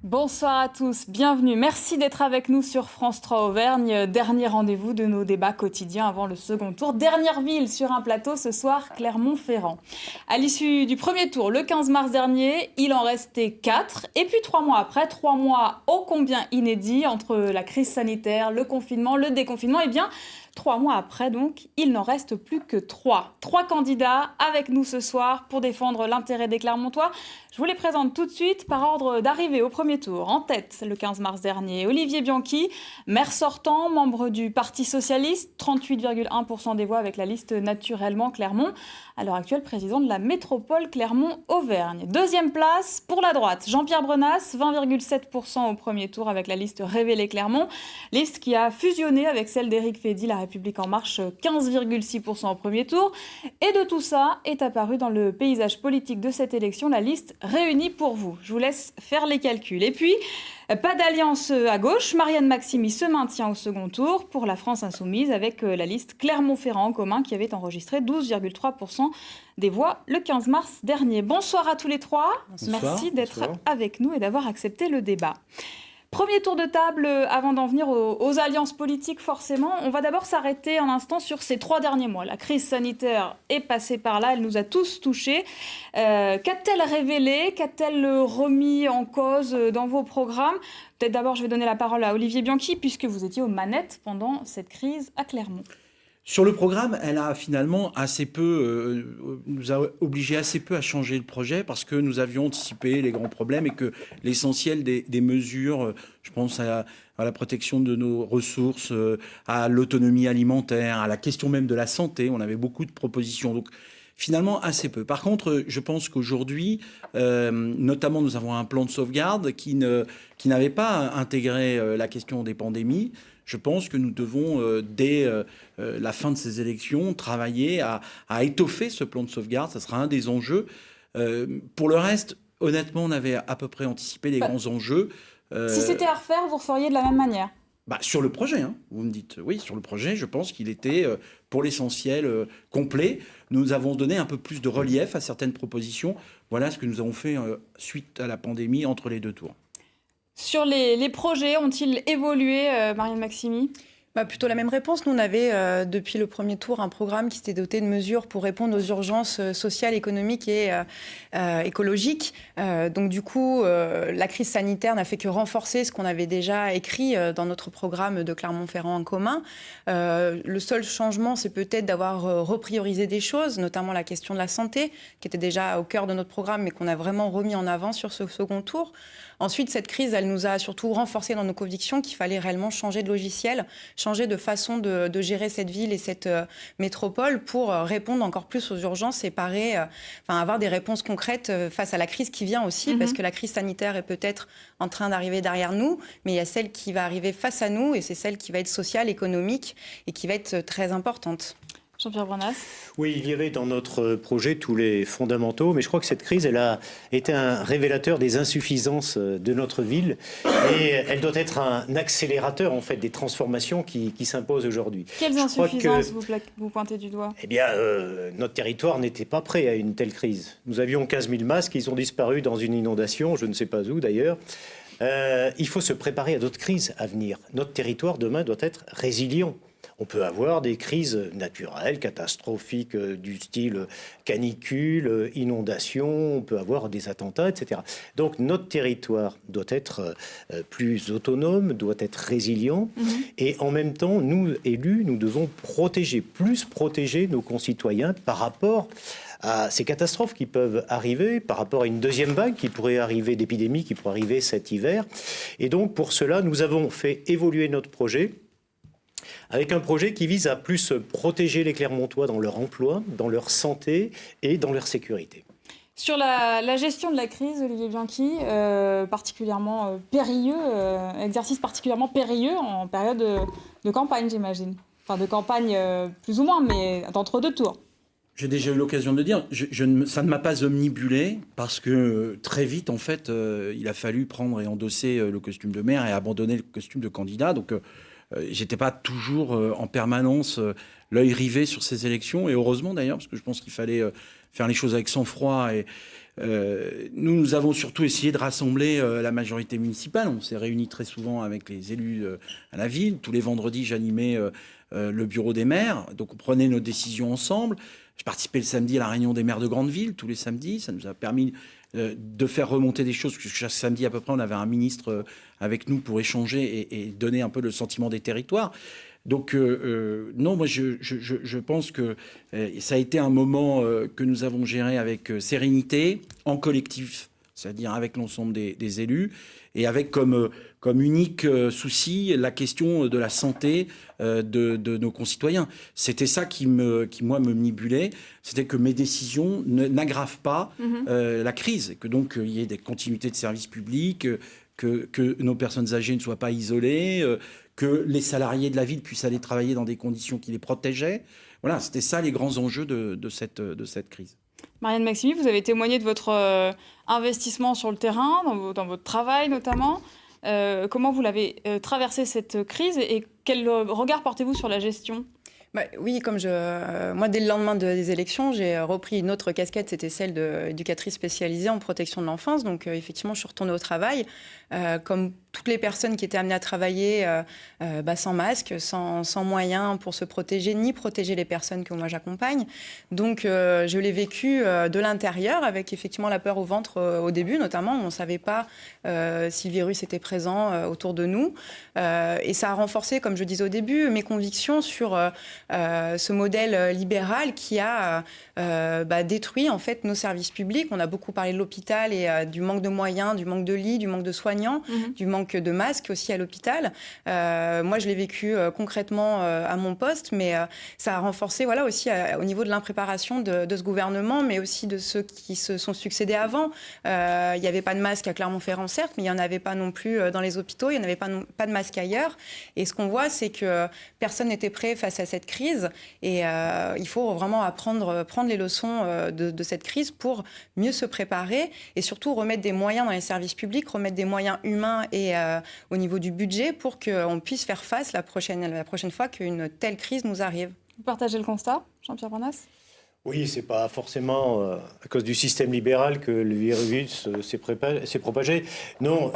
Bonsoir à tous, bienvenue. Merci d'être avec nous sur France 3 Auvergne. Dernier rendez-vous de nos débats quotidiens avant le second tour. Dernière ville sur un plateau ce soir, Clermont-Ferrand. À l'issue du premier tour, le 15 mars dernier, il en restait 4. Et puis 3 mois après, 3 mois ô combien inédits entre la crise sanitaire, le confinement, le déconfinement. Eh bien, 3 mois après, donc, il n'en reste plus que 3. 3 candidats avec nous ce soir pour défendre l'intérêt des Clermontois. Je vous les présente tout de suite par ordre d'arrivée au premier tour. En tête, le 15 mars dernier, Olivier Bianchi, maire sortant, membre du Parti socialiste, 38,1% des voix avec la liste Naturellement Clermont. À l'heure actuelle, président de la métropole Clermont-Auvergne. Deuxième place pour la droite, Jean-Pierre Brenas, 20,7% au premier tour avec la liste Révélé Clermont. Liste qui a fusionné avec celle d'Éric Fédy, La République En Marche, 15,6% au premier tour. Et de tout ça est apparu dans le paysage politique de cette élection la liste Réunis pour vous. Je vous laisse faire les calculs. Et puis, pas d'alliance à gauche. Marianne Maximi se maintient au second tour pour la France Insoumise avec la liste Clermont-Ferrand en commun qui avait enregistré 12,3% des voix le 15 mars dernier. Bonsoir à tous les trois. Bonsoir. Merci d'être avec nous et d'avoir accepté le débat. Premier tour de table, avant d'en venir aux alliances politiques, forcément. On va d'abord s'arrêter un instant sur ces 3 derniers mois. La crise sanitaire est passée par là, elle nous a tous touchés. Qu'a-t-elle révélé? Qu'a-t-elle remis en cause dans vos programmes? Peut-être d'abord, je vais donner la parole à Olivier Bianchi, puisque vous étiez aux manettes pendant cette crise à Clermont. Sur le programme, elle a finalement nous a obligé assez peu à changer le projet parce que nous avions anticipé les grands problèmes et que l'essentiel des mesures, je pense à la protection de nos ressources, à l'autonomie alimentaire, à la question même de la santé, on avait beaucoup de propositions. Donc, finalement, assez peu. Par contre, je pense qu'aujourd'hui, notamment, nous avons un plan de sauvegarde qui n'avait pas intégré la question des pandémies. Je pense que nous devons, dès la fin de ces élections, travailler à étoffer ce plan de sauvegarde. Ça sera un des enjeux. Pour le reste, honnêtement, on avait à peu près anticipé les grands enjeux. Si c'était à refaire, vous referiez de la même manière? Sur le projet, hein, vous me dites. Oui, sur le projet, je pense qu'il était, pour l'essentiel, complet. Nous avons donné un peu plus de relief à certaines propositions. Voilà ce que nous avons fait suite à la pandémie entre les deux tours. Sur les projets, ont-ils évolué, Marianne Maximi? Plutôt la même réponse. Nous, on avait, depuis le premier tour, un programme qui s'était doté de mesures pour répondre aux urgences sociales, économiques et écologiques. Donc, du coup, la crise sanitaire n'a fait que renforcer ce qu'on avait déjà écrit dans notre programme de Clermont-Ferrand en commun. Le seul changement, c'est peut-être d'avoir repriorisé des choses, notamment la question de la santé, qui était déjà au cœur de notre programme, mais qu'on a vraiment remis en avant sur ce second tour. Ensuite, cette crise, elle nous a surtout renforcé dans nos convictions qu'il fallait réellement changer de logiciel, changer de façon de gérer cette ville et cette métropole pour répondre encore plus aux urgences et avoir des réponses concrètes face à la crise qui vient aussi, parce que la crise sanitaire est peut-être en train d'arriver derrière nous, mais il y a celle qui va arriver face à nous et c'est celle qui va être sociale, économique et qui va être très importante. Jean-Pierre Brenas. Oui, il y avait dans notre projet tous les fondamentaux, mais je crois que cette crise, elle a été un révélateur des insuffisances de notre ville et elle doit être un accélérateur en fait des transformations qui s'imposent aujourd'hui. Quelles insuffisances vous pointez du doigt? Eh bien, notre territoire n'était pas prêt à une telle crise. Nous avions 15 000 masques, ils ont disparu dans une inondation, je ne sais pas où d'ailleurs. Il faut se préparer à d'autres crises à venir. Notre territoire demain doit être résilient. On peut avoir des crises naturelles, catastrophiques du style canicule, inondation, on peut avoir des attentats, etc. Donc notre territoire doit être plus autonome, doit être résilient. Et en même temps, nous, élus, nous devons plus protéger nos concitoyens par rapport à ces catastrophes qui peuvent arriver, par rapport à une deuxième vague qui pourrait arriver, d'épidémie qui pourrait arriver cet hiver. Et donc pour cela, nous avons fait évoluer notre projet avec un projet qui vise à plus protéger les Clermontois dans leur emploi, dans leur santé et dans leur sécurité. Sur la gestion de la crise, Olivier Bianchi, particulièrement périlleux, exercice particulièrement périlleux en période de campagne, j'imagine. Enfin, de campagne plus ou moins, mais d'entre-deux tours. J'ai déjà eu l'occasion de le dire, ça ne m'a pas omnibulé parce que très vite, en fait, il a fallu prendre et endosser le costume de maire et abandonner le costume de candidat. Donc, j'étais pas toujours en permanence l'œil rivé sur ces élections, et heureusement d'ailleurs, parce que je pense qu'il fallait faire les choses avec sang-froid et Nous avons surtout essayé de rassembler la majorité municipale. On s'est réunis très souvent avec les élus à la ville. Tous les vendredis, j'animais le bureau des maires. Donc on prenait nos décisions ensemble. Je participais le samedi à la réunion des maires de grandes villes, tous les samedis. Ça nous a permis de faire remonter des choses. Parce que chaque samedi, à peu près, on avait un ministre avec nous pour échanger et donner un peu le sentiment des territoires. Donc, non, moi, je pense que ça a été un moment que nous avons géré avec sérénité, en collectif, c'est-à-dire avec l'ensemble des élus, et avec comme unique souci la question de la santé de nos concitoyens. C'était ça qui moi, m'omnibulait, c'était que mes décisions n'aggravent pas la crise, et que donc il y ait des continuités de services publics, que nos personnes âgées ne soient pas isolées, que les salariés de la ville puissent aller travailler dans des conditions qui les protégeaient. Voilà, c'était ça les grands enjeux de cette crise. Marianne Maximi, vous avez témoigné de votre investissement sur le terrain, dans votre travail notamment. Comment vous l'avez traversé cette crise et quel regard portez-vous sur la gestion ? Oui, moi, dès le lendemain des élections, j'ai repris une autre casquette, c'était celle d'éducatrice spécialisée en protection de l'enfance. Donc, effectivement, je suis retournée au travail. Comme toutes les personnes qui étaient amenées à travailler sans masque, sans moyens pour se protéger, ni protéger les personnes que moi j'accompagne. Donc, je l'ai vécu de l'intérieur, avec effectivement la peur au ventre au début, notamment. On ne savait pas si le virus était présent autour de nous. Et ça a renforcé, comme je disais au début, mes convictions sur ce modèle libéral qui a détruit en fait nos services publics. On a beaucoup parlé de l'hôpital et du manque de moyens, du manque de lits, du manque de soignants, du manque de masques aussi à l'hôpital. Moi, je l'ai vécu concrètement à mon poste, mais ça a renforcé aussi au niveau de l'impréparation de ce gouvernement, mais aussi de ceux qui se sont succédés avant. Il n'y avait pas de masques à Clermont-Ferrand, certes, mais il n'y en avait pas non plus dans les hôpitaux, il n'y en avait pas de masques ailleurs. Et ce qu'on voit, c'est que personne n'était prêt face à cette crise. Et il faut vraiment prendre les leçons de cette crise pour mieux se préparer et surtout remettre des moyens dans les services publics, remettre des moyens humains et au niveau du budget pour qu'on puisse faire face la prochaine fois qu'une telle crise nous arrive. Vous partagez le constat, Jean-Pierre Branas ? Oui, c'est pas forcément à cause du système libéral que le virus s'est propagé. Non,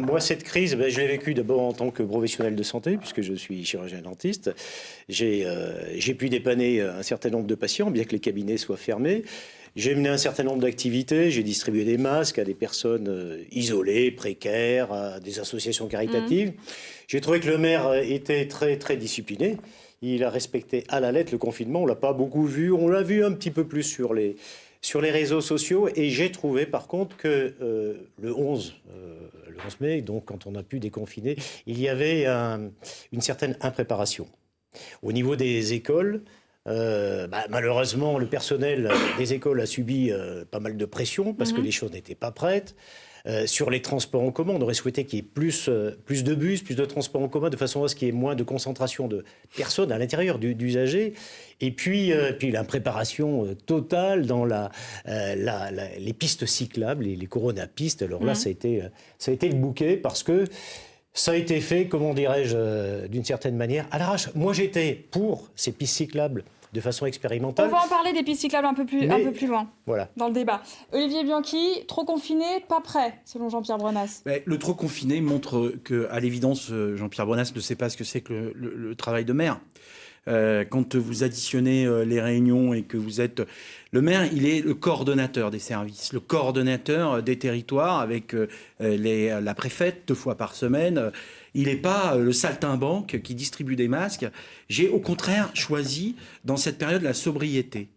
moi, cette crise, je l'ai vécue d'abord en tant que professionnel de santé, puisque je suis chirurgien-dentiste. J'ai pu dépanner un certain nombre de patients, bien que les cabinets soient fermés. J'ai mené un certain nombre d'activités. J'ai distribué des masques à des personnes isolées, précaires, à des associations caritatives. J'ai trouvé que le maire était très, très discipliné. Il a respecté à la lettre le confinement. On l'a pas beaucoup vu. On l'a vu un petit peu plus sur les réseaux sociaux. Et j'ai trouvé, par contre, que le 11 mai, donc quand on a pu déconfiner, il y avait une certaine impréparation. Au niveau des écoles, malheureusement, le personnel des écoles a subi pas mal de pression parce que les choses n'étaient pas prêtes. Sur les transports en commun, on aurait souhaité qu'il y ait plus de bus, plus de transports en commun, de façon à ce qu'il y ait moins de concentration de personnes à l'intérieur d'usagers. Et puis l'impréparation totale dans les pistes cyclables, les coronapistes. Alors là, ça a été le bouquet parce que ça a été fait, comment dirais-je, d'une certaine manière, à l'arrache. Moi, j'étais pour ces pistes cyclables de façon expérimentale. On va en parler des pistes cyclables un peu plus loin dans le débat. Olivier Bianchi, trop confiné, pas prêt, selon Jean-Pierre Branas. Le trop confiné montre qu'à l'évidence, Jean-Pierre Branas ne sait pas ce que c'est que le travail de maire. Quand vous additionnez les réunions et que vous êtes... Le maire, il est le coordonnateur des services, le coordonnateur des territoires avec la préfète 2 fois par semaine. Il n'est pas le saltimbanque qui distribue des masques. J'ai au contraire choisi dans cette période la sobriété.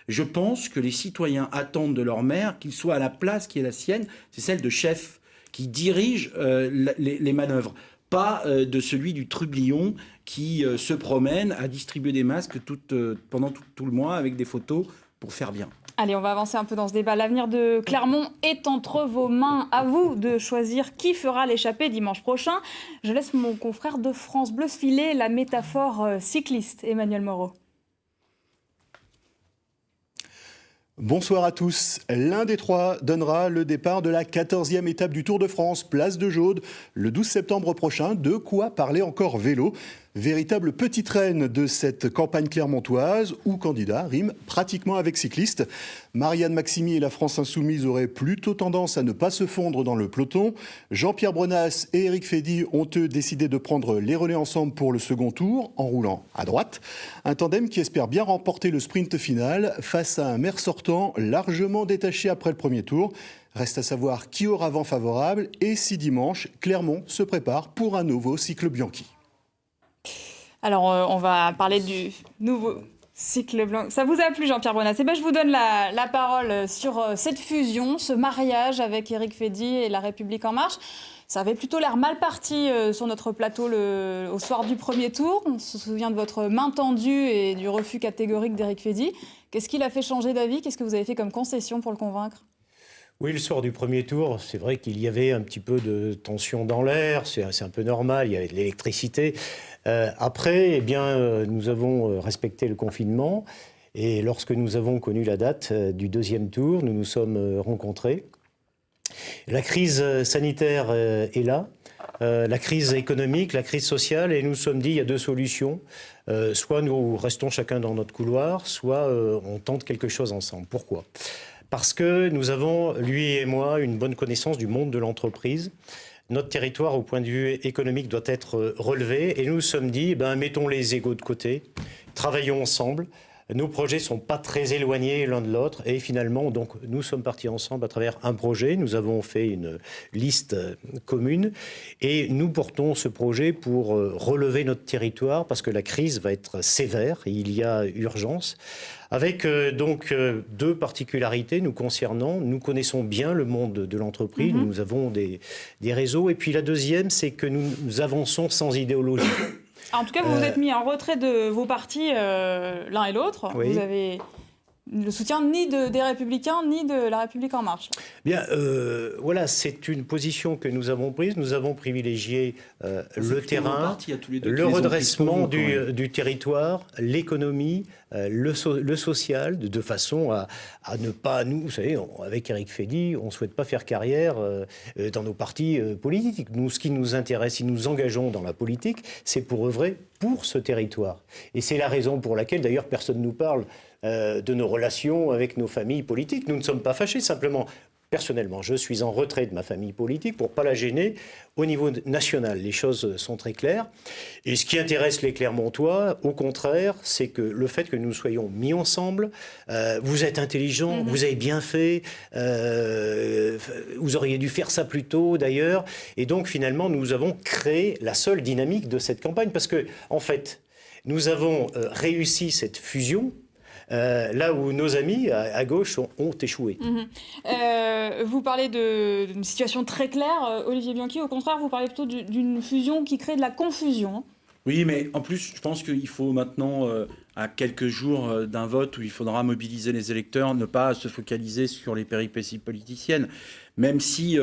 Je pense que les citoyens attendent de leur maire qu'il soit à la place qui est la sienne, c'est celle de chef qui dirige les manœuvres. Pas de celui du trublion qui se promène à distribuer des masques pendant tout le mois avec des photos pour faire bien. Allez, on va avancer un peu dans ce débat. L'avenir de Clermont est entre vos mains. À vous de choisir qui fera l'échappée dimanche prochain. Je laisse mon confrère de France Bleu se filer la métaphore cycliste, Emmanuel Moreau. Bonsoir à tous. L'un des 3 donnera le départ de la 14e étape du Tour de France, place de Jaude, le 12 septembre prochain. De quoi parler encore vélo. Véritable petite reine de cette campagne clermontoise où candidat rime pratiquement avec cycliste. Marianne Maximy et la France Insoumise auraient plutôt tendance à ne pas se fondre dans le peloton. Jean-Pierre Bronas et Éric Fédy ont eux décidé de prendre les relais ensemble pour le second tour, en roulant à droite. Un tandem qui espère bien remporter le sprint final face à un maire sortant largement détaché après le premier tour. Reste à savoir qui aura vent favorable et si dimanche, Clermont se prépare pour un nouveau cycle Bianchi. Alors, on va parler du nouveau cycle blanc. Ça vous a plu, Jean-Pierre Bronas? Eh bien, je vous donne la parole sur cette fusion, ce mariage avec Éric Fédy et La République En Marche. Ça avait plutôt l'air mal parti sur notre plateau au soir du premier tour. On se souvient de votre main tendue et du refus catégorique d'Éric Fédy. Qu'est-ce qui l'a fait changer d'avis? Qu'est-ce que vous avez fait comme concession pour le convaincre? Oui, le soir du premier tour, c'est vrai qu'il y avait un petit peu de tension dans l'air, c'est un peu normal, il y avait de l'électricité. Après, eh bien, nous avons respecté le confinement et lorsque nous avons connu la date du deuxième tour, nous nous sommes rencontrés. La crise sanitaire est là, la crise économique, la crise sociale, et nous nous sommes dit il y a deux solutions. Soit nous restons chacun dans notre couloir, soit on tente quelque chose ensemble. Pourquoi ? Parce que nous avons, lui et moi, une bonne connaissance du monde de l'entreprise. Notre territoire, au point de vue économique, doit être relevé. Et nous nous sommes dit, mettons les égos de côté, travaillons ensemble. Nos projets ne sont pas très éloignés l'un de l'autre. Et finalement, donc, nous sommes partis ensemble à travers un projet. Nous avons fait une liste commune. Et nous portons ce projet pour relever notre territoire, parce que la crise va être sévère. Et il y a urgence. Avec donc deux particularités nous concernant. Nous connaissons bien le monde de l'entreprise, nous avons des réseaux. Et puis la deuxième, c'est que nous avançons sans idéologie. En tout cas, vous vous êtes mis en retrait de vos partis l'un et l'autre. Oui. Vous avez le soutien ni des Républicains, ni de La République En Marche. Bien, voilà, c'est une position que nous avons prise. Nous avons privilégié le terrain, le redressement du territoire, l'économie, le social, de façon à ne pas, nous, vous savez, avec Éric Fédy, on ne souhaite pas faire carrière dans nos partis politiques. Nous, ce qui nous intéresse, si nous nous engageons dans la politique, c'est pour œuvrer pour ce territoire. Et c'est la raison pour laquelle, d'ailleurs, personne ne nous parle de nos relations avec nos familles politiques. Nous ne sommes pas fâchés, simplement, personnellement, je suis en retrait de ma famille politique pour ne pas la gêner. Au niveau national, les choses sont très claires. Et ce qui intéresse les Clermontois, au contraire, c'est que le fait que nous soyons mis ensemble, vous êtes intelligents, vous avez bien fait, vous auriez dû faire ça plus tôt d'ailleurs. Et donc finalement, nous avons créé la seule dynamique de cette campagne parce que, en fait, nous avons réussi cette fusion. Là où nos amis à gauche ont échoué. Vous parlez d'une situation très claire, Olivier Bianchi. Au contraire, vous parlez plutôt d'une fusion qui crée de la confusion. Oui, mais en plus, je pense qu'il faut maintenant, à quelques jours d'un vote où il faudra mobiliser les électeurs, ne pas se focaliser sur les péripéties politiciennes. Même si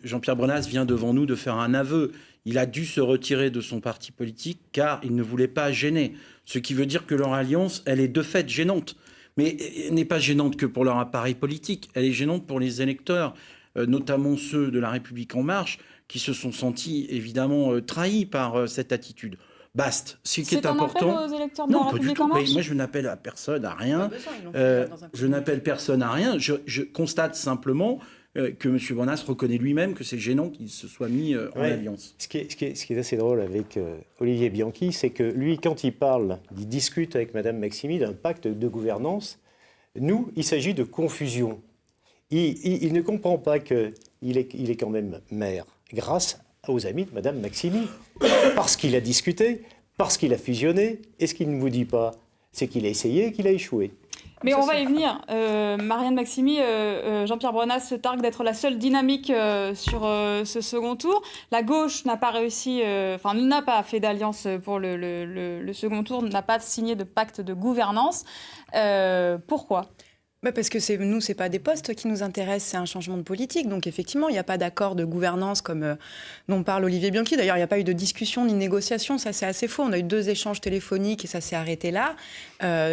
Jean-Pierre Bronas vient devant nous de faire un aveu. Il a dû se retirer de son parti politique car il ne voulait pas gêner. Ce qui veut dire que leur alliance, elle est de fait gênante. Mais elle n'est pas gênante que pour leur appareil politique. Elle est gênante pour les électeurs, notamment ceux de La République En Marche, qui se sont sentis évidemment trahis par cette attitude. Basta. Ce qui est important. C'est un appel aux électeurs de La République En Marche ? Moi, je n'appelle à personne à rien. Je n'appelle personne à rien. Je constate simplement que M. Bronas reconnaît lui-même que c'est gênant qu'il se soit mis en alliance. Ce qui est assez drôle avec Olivier Bianchi, c'est que lui, quand il parle, il discute avec Mme Maximy d'un pacte de gouvernance. Nous, il s'agit de confusion. Il ne comprend pas qu'il est quand même maire grâce aux amis de Mme Maximy. Parce qu'il a discuté, parce qu'il a fusionné. Et ce qu'il ne vous dit pas, c'est qu'il a essayé et qu'il a échoué. Mais on va y venir. Marianne Maximy, Jean-Pierre Bronas se targue d'être la seule dynamique sur ce second tour. La gauche n'a pas réussi, n'a pas fait d'alliance pour le second tour, n'a pas signé de pacte de gouvernance. Pourquoi ? Parce que nous, c'est pas des postes qui nous intéressent, c'est un changement de politique. Donc effectivement, il n'y a pas d'accord de gouvernance comme dont parle Olivier Bianchi. D'ailleurs, il n'y a pas eu de discussion ni de négociation, ça c'est assez faux. On a eu 2 échanges téléphoniques et ça s'est arrêté là.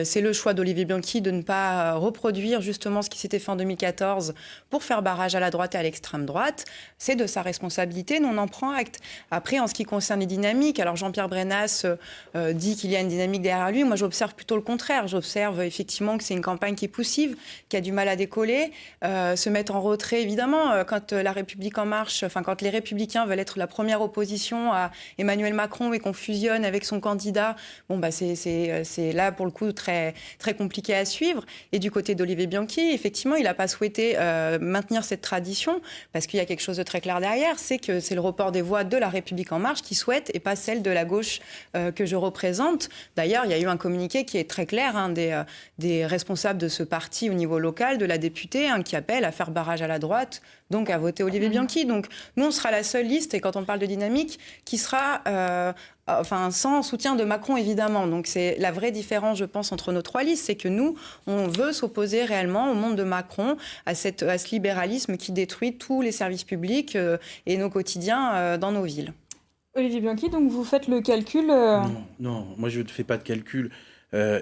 C'est le choix d'Olivier Bianchi de ne pas reproduire justement ce qui s'était fait en 2014 pour faire barrage à la droite et à l'extrême droite. C'est de sa responsabilité, nous on en prend acte. Après, en ce qui concerne les dynamiques, alors Jean-Pierre Brennas dit qu'il y a une dynamique derrière lui. Moi, j'observe plutôt le contraire. J'observe effectivement que c'est une campagne qui est poussive, qui a du mal à décoller, se mettre en retrait, évidemment, quand la République en marche, quand les Républicains veulent être la première opposition à Emmanuel Macron et qu'on fusionne avec son candidat, c'est là, pour le coup, très, très compliqué à suivre. Et du côté d'Olivier Bianchi, effectivement, il n'a pas souhaité maintenir cette tradition, parce qu'il y a quelque chose de très clair derrière, c'est que c'est le report des voix de la République en marche qui souhaite, et pas celle de la gauche que je représente. D'ailleurs, il y a eu un communiqué qui est très clair des responsables de ce parti au niveau local, de la députée, qui appelle à faire barrage à la droite, donc à voter Olivier Bianchi. Donc nous, on sera la seule liste, et quand on parle de dynamique, qui sera sans soutien de Macron, évidemment. Donc c'est la vraie différence, je pense, entre nos 3 listes, c'est que nous, on veut s'opposer réellement au monde de Macron, à ce libéralisme qui détruit tous les services publics et nos quotidiens dans nos villes. Olivier Bianchi, donc vous faites le calcul Non, moi je ne fais pas de calcul.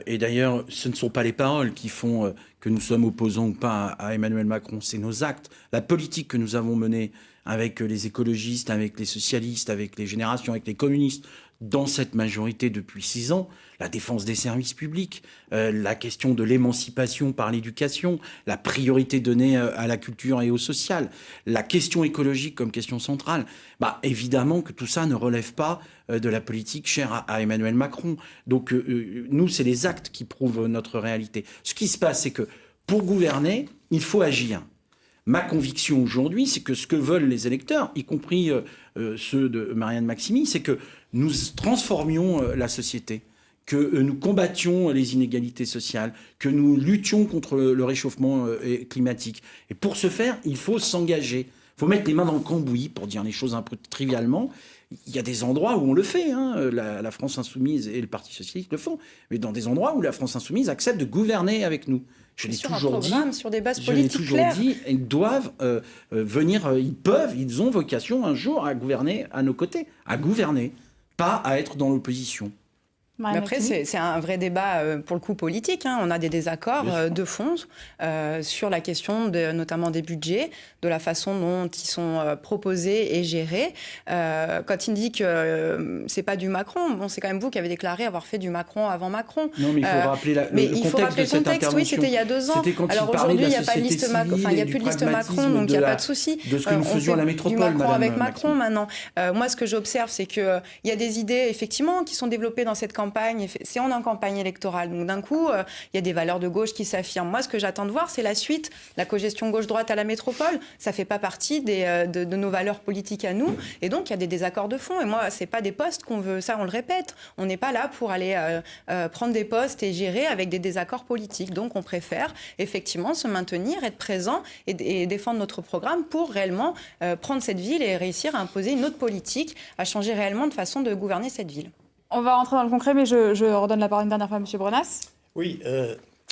Et d'ailleurs, ce ne sont pas les paroles qui font que nous sommes opposants ou pas à Emmanuel Macron, c'est nos actes. La politique que nous avons menée avec les écologistes, avec les socialistes, avec les générations, avec les communistes, dans cette majorité depuis 6 ans, la défense des services publics, la question de l'émancipation par l'éducation, la priorité donnée à la culture et au social, la question écologique comme question centrale, évidemment que tout ça ne relève pas de la politique chère à Emmanuel Macron. Donc nous, c'est les actes qui prouvent notre réalité. Ce qui se passe, c'est que pour gouverner, il faut agir. Ma conviction aujourd'hui, c'est que ce que veulent les électeurs, y compris ceux de Marianne Maximy, c'est que nous transformions la société, que nous combattions les inégalités sociales, que nous luttions contre le réchauffement climatique. Et pour ce faire, il faut s'engager. Il faut mettre les mains dans le cambouis, pour dire les choses un peu trivialement. Il y a des endroits où on le fait, la France Insoumise et le Parti Socialiste le font, mais dans des endroits où la France Insoumise accepte de gouverner avec nous. Je l'ai toujours dit. Sur des bases politiques claires. Ils doivent venir, ils ont vocation un jour à gouverner à nos côtés, à gouverner, pas à être dans l'opposition. Mais après, c'est un vrai débat, pour le coup, politique. On a des désaccords de fond sur la question notamment des budgets, de la façon dont ils sont proposés et gérés. Quand il dit que c'est pas du Macron, c'est quand même vous qui avez déclaré avoir fait du Macron avant Macron. Non, mais il faut rappeler le contexte de cette intervention. Oui, c'était il y a 2 ans. Alors aujourd'hui, il n'y a pas de liste Macron, il n'y a plus de liste Macron, donc il n'y a pas de souci. De ce que nous faisions à la métropole, Macron avec Macron maintenant. Moi, ce que j'observe, c'est qu'il y a des idées, effectivement, qui sont développées dans cette campagne. C'est en campagne électorale. Donc d'un coup, il y a des valeurs de gauche qui s'affirment. Moi, ce que j'attends de voir, c'est la suite. La cogestion gauche-droite à la métropole, ça fait pas partie de nos valeurs politiques à nous. Et donc, il y a des désaccords de fond. Et moi, c'est pas des postes qu'on veut. Ça, on le répète. On n'est pas là pour aller prendre des postes et gérer avec des désaccords politiques. Donc, on préfère effectivement se maintenir, être présent et défendre notre programme pour réellement prendre cette ville et réussir à imposer une autre politique, à changer réellement de façon de gouverner cette ville. On va rentrer dans le concret, mais je redonne la parole une dernière fois à M. Brennas. Oui,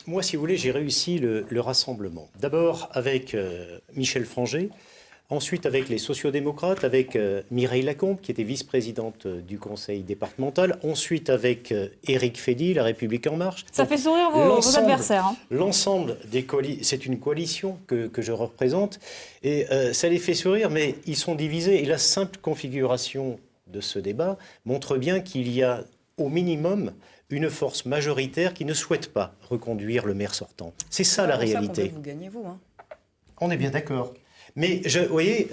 moi, si vous voulez, j'ai réussi le rassemblement. D'abord avec Michel Franger, ensuite avec les sociodémocrates, avec Mireille Lacombe, qui était vice-présidente du conseil départemental, ensuite avec Éric Fédy, La République En Marche. Ça fait sourire vos adversaires. L'ensemble des c'est une coalition que je représente, et ça les fait sourire, mais ils sont divisés. Et la simple configuration de ce débat montre bien qu'il y a au minimum une force majoritaire qui ne souhaite pas reconduire le maire sortant. C'est ça la réalité. Vous gagnez, vous. On est bien d'accord. Mais vous voyez,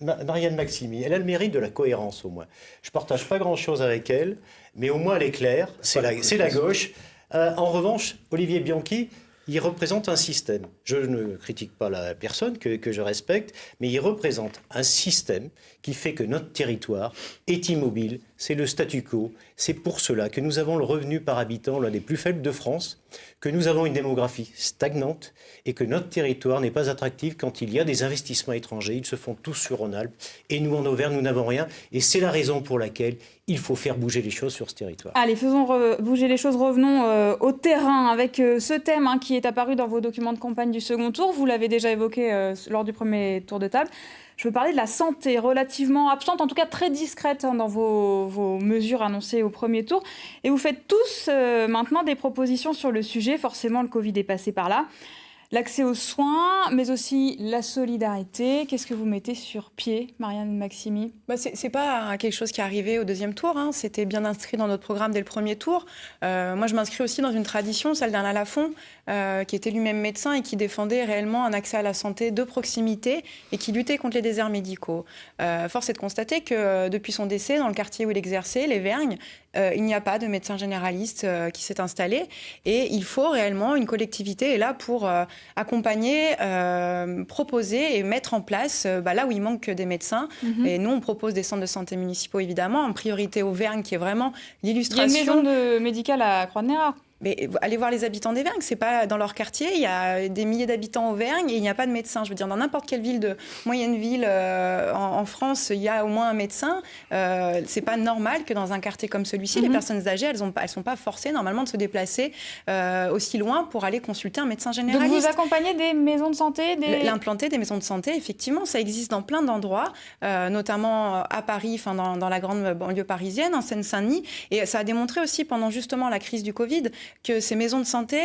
Marianne Maximy, elle a le mérite de la cohérence au moins. Je ne partage pas grand-chose avec elle, mais au moins elle est claire, c'est la gauche. En revanche, Olivier Bianchi, il représente un système. Je ne critique pas la personne que je respecte, mais il représente un système qui fait que notre territoire est immobile. C'est le statu quo. C'est pour cela que nous avons le revenu par habitant l'un des plus faibles de France. que nous avons une démographie stagnante et que notre territoire n'est pas attractif quand il y a des investissements étrangers. Ils se font tous sur Rhône-Alpes et nous, en Auvergne, nous n'avons rien. Et c'est la raison pour laquelle il faut faire bouger les choses sur ce territoire. Allez, faisons bouger les choses. Revenons au terrain avec ce thème qui est apparu dans vos documents de campagne du second tour. Vous l'avez déjà évoqué lors du premier tour de table. Je veux parler de la santé, relativement absente, en tout cas très discrète dans vos mesures annoncées au premier tour. Et vous faites tous maintenant des propositions sur le sujet. Forcément, le Covid est passé par là. L'accès aux soins, mais aussi la solidarité. Qu'est-ce que vous mettez sur pied, Marianne Maksimy ? C'est pas quelque chose qui est arrivé au deuxième tour. C'était bien inscrit dans notre programme dès le premier tour. Moi, je m'inscris aussi dans une tradition, celle d'Alain Lafont, qui était lui-même médecin et qui défendait réellement un accès à la santé de proximité et qui luttait contre les déserts médicaux. Force est de constater que depuis son décès, dans le quartier où il exerçait, les Vergnes, il n'y a pas de médecin généraliste qui s'est installé. Et il faut réellement, une collectivité est là pour accompagner, proposer et mettre en place là où il manque des médecins. Et nous, on propose des centres de santé municipaux, évidemment, en priorité Auvergne, qui est vraiment l'illustration. Il y a une maison médicale à Croix-de-Néra. Mais allez voir les habitants des Vergnes, c'est pas dans leur quartier, il y a des milliers d'habitants en Auvergne et il n'y a pas de médecin. Je veux dire, dans n'importe quelle ville de moyenne ville en France, il y a au moins un médecin. C'est pas normal que dans un quartier comme celui-ci, les personnes âgées, elles sont pas forcées normalement de se déplacer aussi loin pour aller consulter un médecin généraliste. Donc vous accompagnez des maisons de santé, l'implanter des maisons de santé, effectivement, ça existe dans plein d'endroits, notamment à Paris, dans la grande banlieue parisienne, en Seine-Saint-Denis, et ça a démontré aussi pendant justement la crise du Covid que ces maisons de santé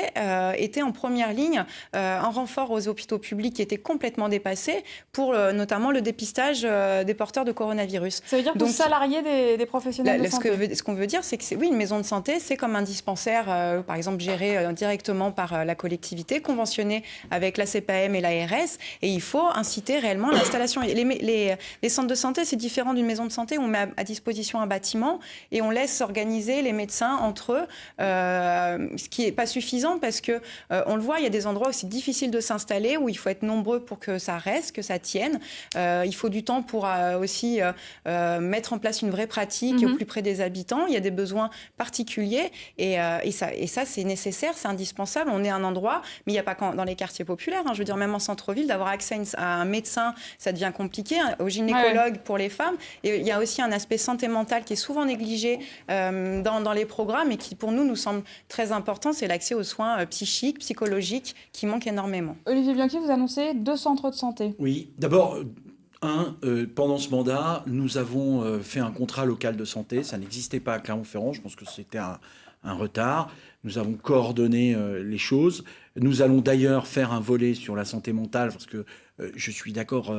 étaient en première ligne en renfort aux hôpitaux publics qui étaient complètement dépassés pour notamment le dépistage des porteurs de coronavirus. Ça veut dire que vous salariez des professionnels de santé. Ce qu'on veut dire, c'est que oui, une maison de santé, c'est comme un dispensaire, par exemple, géré directement par la collectivité, conventionné avec la CPAM et l'ARS, et il faut inciter réellement l'installation. Les centres de santé, c'est différent d'une maison de santé où on met à disposition un bâtiment et on laisse s'organiser les médecins entre eux, ce qui n'est pas suffisant parce que, on le voit, il y a des endroits où c'est difficile de s'installer, où il faut être nombreux pour que ça reste, que ça tienne. Il faut du temps pour aussi mettre en place une vraie pratique au plus près des habitants. Il y a des besoins particuliers et ça, c'est nécessaire, c'est indispensable. On est un endroit, mais il n'y a pas qu'en dans les quartiers populaires. Je veux dire, même en centre-ville, d'avoir accès à un médecin, ça devient compliqué, au gynécologue pour les femmes. Et il y a aussi un aspect santé mentale qui est souvent négligé dans les programmes et qui, pour nous semble très important, c'est l'accès aux soins psychiques, psychologiques, qui manquent énormément. Olivier Bianchi, vous annoncez 2 centres de santé. Oui, d'abord, pendant ce mandat, nous avons fait un contrat local de santé. Ça n'existait pas à Clermont-Ferrand. Je pense que c'était un retard. Nous avons coordonné les choses. Nous allons d'ailleurs faire un volet sur la santé mentale parce que je suis d'accord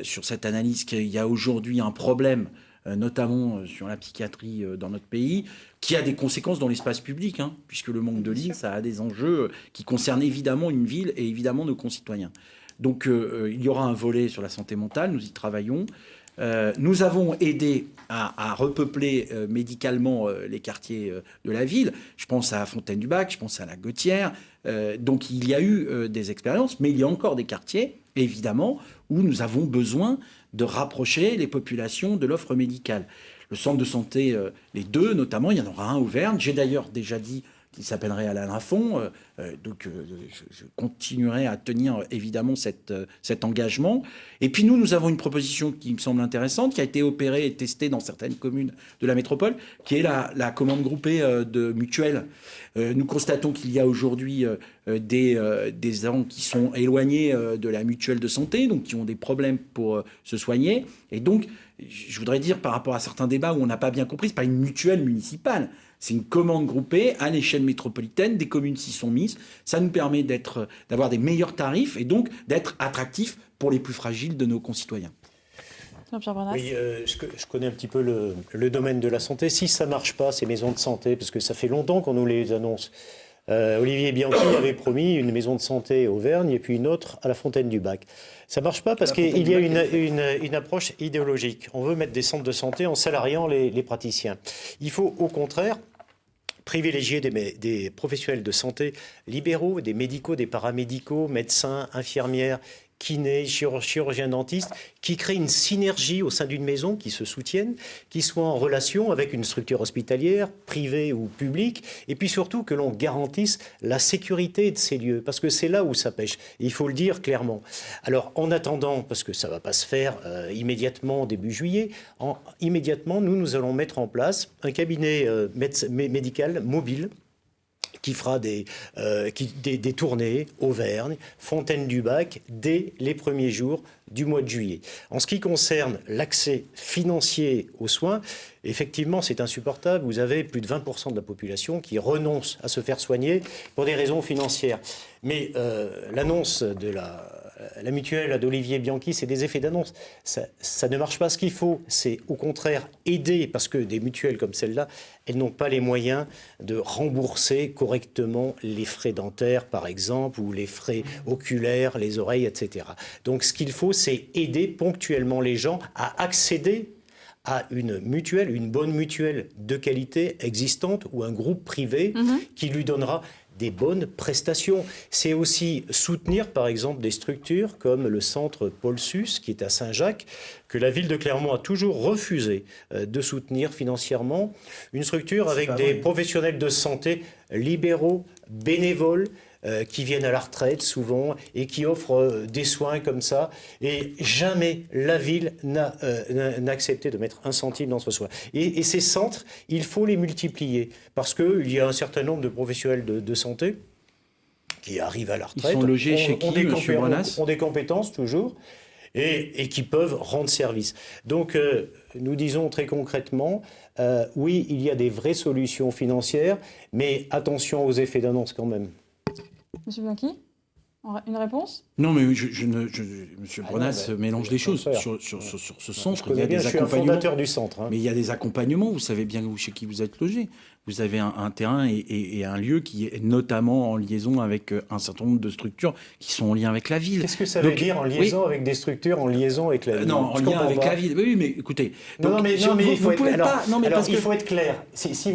sur cette analyse qu'il y a aujourd'hui un problème notamment sur la psychiatrie dans notre pays, qui a des conséquences dans l'espace public, puisque le manque de lits, ça a des enjeux qui concernent évidemment une ville et évidemment nos concitoyens. Donc il y aura un volet sur la santé mentale, nous y travaillons. Nous avons aidé à repeupler médicalement les quartiers de la ville. Je pense à Fontaine-du-Bac, je pense à la Gautière. Donc il y a eu des expériences, mais il y a encore des quartiers, évidemment, où nous avons besoin de rapprocher les populations de l'offre médicale. Le centre de santé, les 2 notamment, il y en aura un à Auvergne. J'ai d'ailleurs déjà dit qu'il s'appellerait Alain Lafont. Donc je continuerai à tenir évidemment cet engagement. Et puis nous avons une proposition qui me semble intéressante, qui a été opérée et testée dans certaines communes de la métropole, qui est la commande groupée de mutuelles. Nous constatons qu'il y a aujourd'hui des gens qui sont éloignés de la mutuelle de santé, donc qui ont des problèmes pour se soigner. Et donc, je voudrais dire, par rapport à certains débats où on n'a pas bien compris, ce n'est pas une mutuelle municipale. C'est une commande groupée à l'échelle métropolitaine, des communes s'y sont mises. Ça nous permet d'avoir des meilleurs tarifs et donc d'être attractifs pour les plus fragiles de nos concitoyens. Jean-Pierre Branas. Oui, je connais un petit peu le domaine de la santé. Si ça ne marche pas, ces maisons de santé, parce que ça fait longtemps qu'on nous les annonce. Olivier Bianchi avait promis une maison de santé à Auvergne et puis une autre à la Fontaine-du-Bac. Ça ne marche pas parce qu'il y a une approche idéologique. On veut mettre des centres de santé en salariant les praticiens. Il faut au contraire privilégier des professionnels de santé libéraux, des médicaux, des paramédicaux, médecins, infirmières kinés, chirurgiens dentistes, qui créent une synergie au sein d'une maison, qui se soutiennent, qui soient en relation avec une structure hospitalière, privée ou publique, et puis surtout que l'on garantisse la sécurité de ces lieux, parce que c'est là où ça pêche. Et il faut le dire clairement. Alors, en attendant, parce que ça ne va pas se faire immédiatement début juillet, immédiatement, nous allons mettre en place un cabinet médical mobile qui fera des tournées, Auvergne, Fontaine-du-Bac, dès les premiers jours du mois de juillet. En ce qui concerne l'accès financier aux soins, effectivement, c'est insupportable. Vous avez plus de 20% de la population qui renonce à se faire soigner pour des raisons financières. Mais l'annonce de la mutuelle d'Olivier Bianchi, c'est des effets d'annonce. Ça ne marche pas. Ce qu'il faut, c'est au contraire aider, parce que des mutuelles comme celle-là, elles n'ont pas les moyens de rembourser correctement les frais dentaires, par exemple, ou les frais oculaires, les oreilles, etc. Donc ce qu'il faut, c'est aider ponctuellement les gens à accéder à une mutuelle, une bonne mutuelle de qualité existante ou un groupe privé qui lui donnera des bonnes prestations. C'est aussi soutenir, par exemple, des structures comme le centre Paul Sus, qui est à Saint-Jacques, que la ville de Clermont a toujours refusé de soutenir financièrement. Une structure avec des professionnels de santé libéraux, bénévoles, qui viennent à la retraite souvent et qui offrent des soins comme ça. Et jamais la ville n'a accepté de mettre un centime dans ce soin. Et ces centres, il faut les multiplier parce qu'il y a un certain nombre de professionnels de santé qui arrivent à la retraite. Ils sont logés chez qui, M. Brenas ? Ont des compétences toujours et qui peuvent rendre service. Donc, nous disons très concrètement, oui, il y a des vraies solutions financières, mais attention aux effets d'annonce quand même. Monsieur Bianchi, une réponse ? Non, mais Monsieur Brenas mélange des choses. Sur ce centre, il y a des accompagnements. Je suis un fondateur du centre. Mais il y a des accompagnements, vous savez bien chez qui vous êtes logé. Vous avez un terrain et un lieu qui est notamment en liaison avec un certain nombre de structures qui sont en lien avec la ville. Qu'est-ce que ça veut dire en liaison avec des structures, en liaison avec la ville ? Non, en lien avec la ville. Oui, mais écoutez. Il faut être clair. Si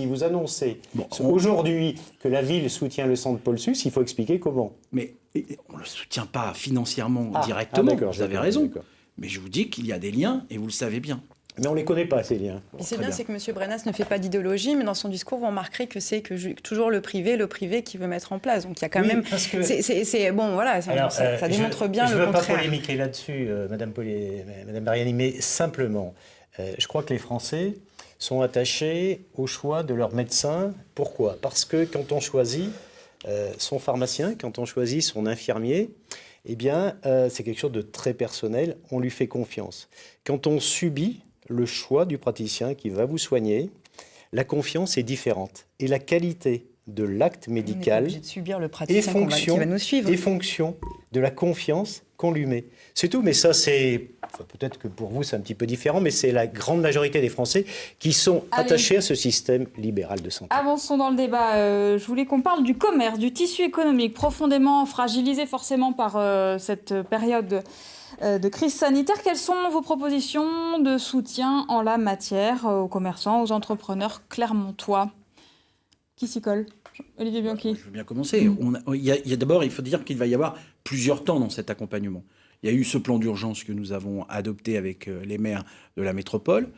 vous annoncez aujourd'hui que la ville soutient le centre Paul Sus, il faut expliquer comment. Mais on ne le soutient pas financièrement directement, vous avez raison. Mais je vous dis qu'il y a des liens et vous le savez bien. Mais on ne les connaît pas, ces liens. Et c'est bien, c'est que M. Brenas ne fait pas d'idéologie, mais dans son discours, vous remarquerez que c'est toujours le privé qui veut mettre en place. Donc il y a quand même... Parce que... ça démontre bien le contraire. Je ne veux pas polémiquer là-dessus, Madame Mariani, mais simplement, je crois que les Français sont attachés au choix de leur médecin. Pourquoi ? Parce que quand on choisit son pharmacien, quand on choisit son infirmier, eh bien, c'est quelque chose de très personnel, on lui fait confiance. Quand on subit le choix du praticien qui va vous soigner, la confiance est différente. Et la qualité de l'acte médical de subir le praticien qui va nous suivre. est fonction de la confiance qu'on lui met. C'est tout, mais ça c'est... peut-être que pour vous c'est un petit peu différent, mais c'est la grande majorité des Français qui sont attachés à ce système libéral de santé. Avançons dans le débat. Je voulais qu'on parle du commerce, du tissu économique, profondément fragilisé forcément par cette période de crise sanitaire. Quelles sont vos propositions de soutien en la matière aux commerçants, aux entrepreneurs clermontois ? Qui s'y colle ? Olivier Bianchi. Je veux bien commencer. D'abord, il faut dire qu'il va y avoir plusieurs temps dans cet accompagnement. Il y a eu ce plan d'urgence que nous avons adopté avec les maires de la métropole.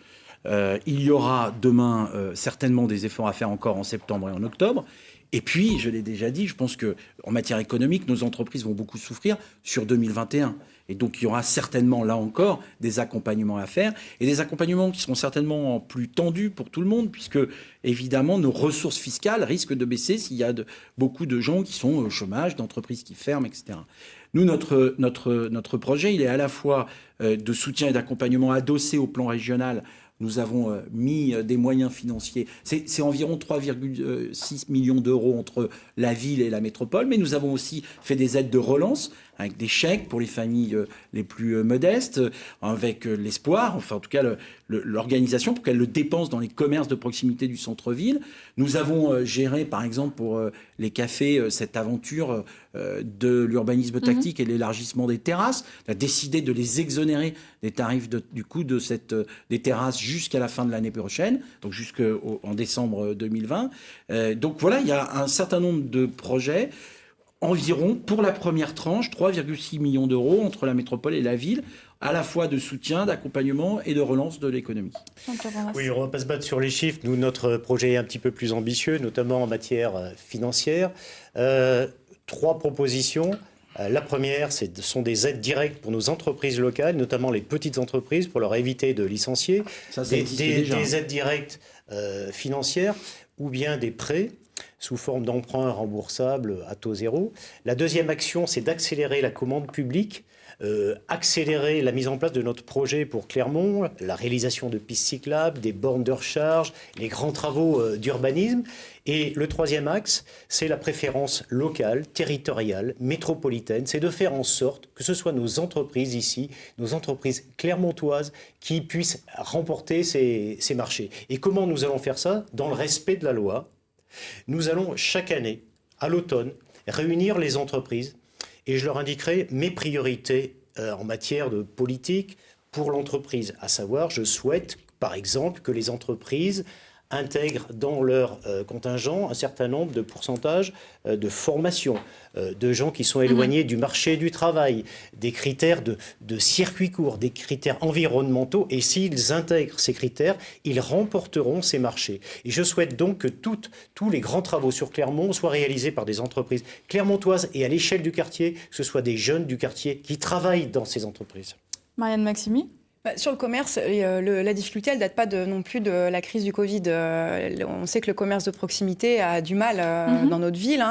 Il y aura demain certainement des efforts à faire encore en septembre et en octobre. Et puis, je l'ai déjà dit, je pense qu'en matière économique, nos entreprises vont beaucoup souffrir sur 2021. Et donc, il y aura certainement, là encore, des accompagnements à faire. Et des accompagnements qui seront certainement plus tendus pour tout le monde, puisque, évidemment, nos ressources fiscales risquent de baisser s'il y a beaucoup de gens qui sont au chômage, d'entreprises qui ferment, etc. Nous, notre projet, il est à la fois de soutien et d'accompagnement adossé au plan régional. Nous avons mis des moyens financiers. C'est environ 3,6 millions d'euros entre la ville et la métropole. Mais nous avons aussi fait des aides de relance avec des chèques pour les familles les plus modestes, avec l'espoir, enfin en tout cas l'organisation, pour qu'elles le dépensent dans les commerces de proximité du centre-ville. Nous avons géré, par exemple, pour les cafés, cette aventure de l'urbanisme tactique et l'élargissement des terrasses. On a décidé de les exonérer des tarifs des terrasses jusqu'à la fin de l'année prochaine, donc jusqu'en décembre 2020. Donc voilà, il y a un certain nombre de projets. environ, pour la première tranche, 3,6 millions d'euros entre la métropole et la ville, à la fois de soutien, d'accompagnement et de relance de l'économie. Oui, on ne va pas se battre sur les chiffres. Nous, notre projet est un petit peu plus ambitieux, notamment en matière financière. 3 propositions. La première, ce sont des aides directes pour nos entreprises locales, notamment les petites entreprises, pour leur éviter de licencier. Ça existe déjà. Des aides directes financières ou bien des prêts sous forme d'emprunts remboursables à taux zéro. La deuxième action, c'est d'accélérer la commande publique, accélérer la mise en place de notre projet pour Clermont, la réalisation de pistes cyclables, des bornes de recharge, les grands travaux d'urbanisme. Et le troisième axe, c'est la préférence locale, territoriale, métropolitaine. C'est de faire en sorte que ce soit nos entreprises ici, nos entreprises clermontoises, qui puissent remporter ces marchés. Et comment nous allons faire ça? Dans le respect de la loi. Nous allons chaque année, à l'automne, réunir les entreprises et je leur indiquerai mes priorités en matière de politique pour l'entreprise. À savoir, je souhaite, par exemple, que les entreprises intègrent dans leur contingent un certain nombre de pourcentages de formation, de gens qui sont éloignés du marché du travail, des critères de circuit court, des critères environnementaux. Et s'ils intègrent ces critères, ils remporteront ces marchés. Et je souhaite donc que tous les grands travaux sur Clermont soient réalisés par des entreprises clermontoises et à l'échelle du quartier, que ce soit des jeunes du quartier qui travaillent dans ces entreprises. Marianne Maximi? Sur le commerce, la difficulté, elle ne date pas non plus de la crise du Covid. On sait que le commerce de proximité a du mal dans notre ville.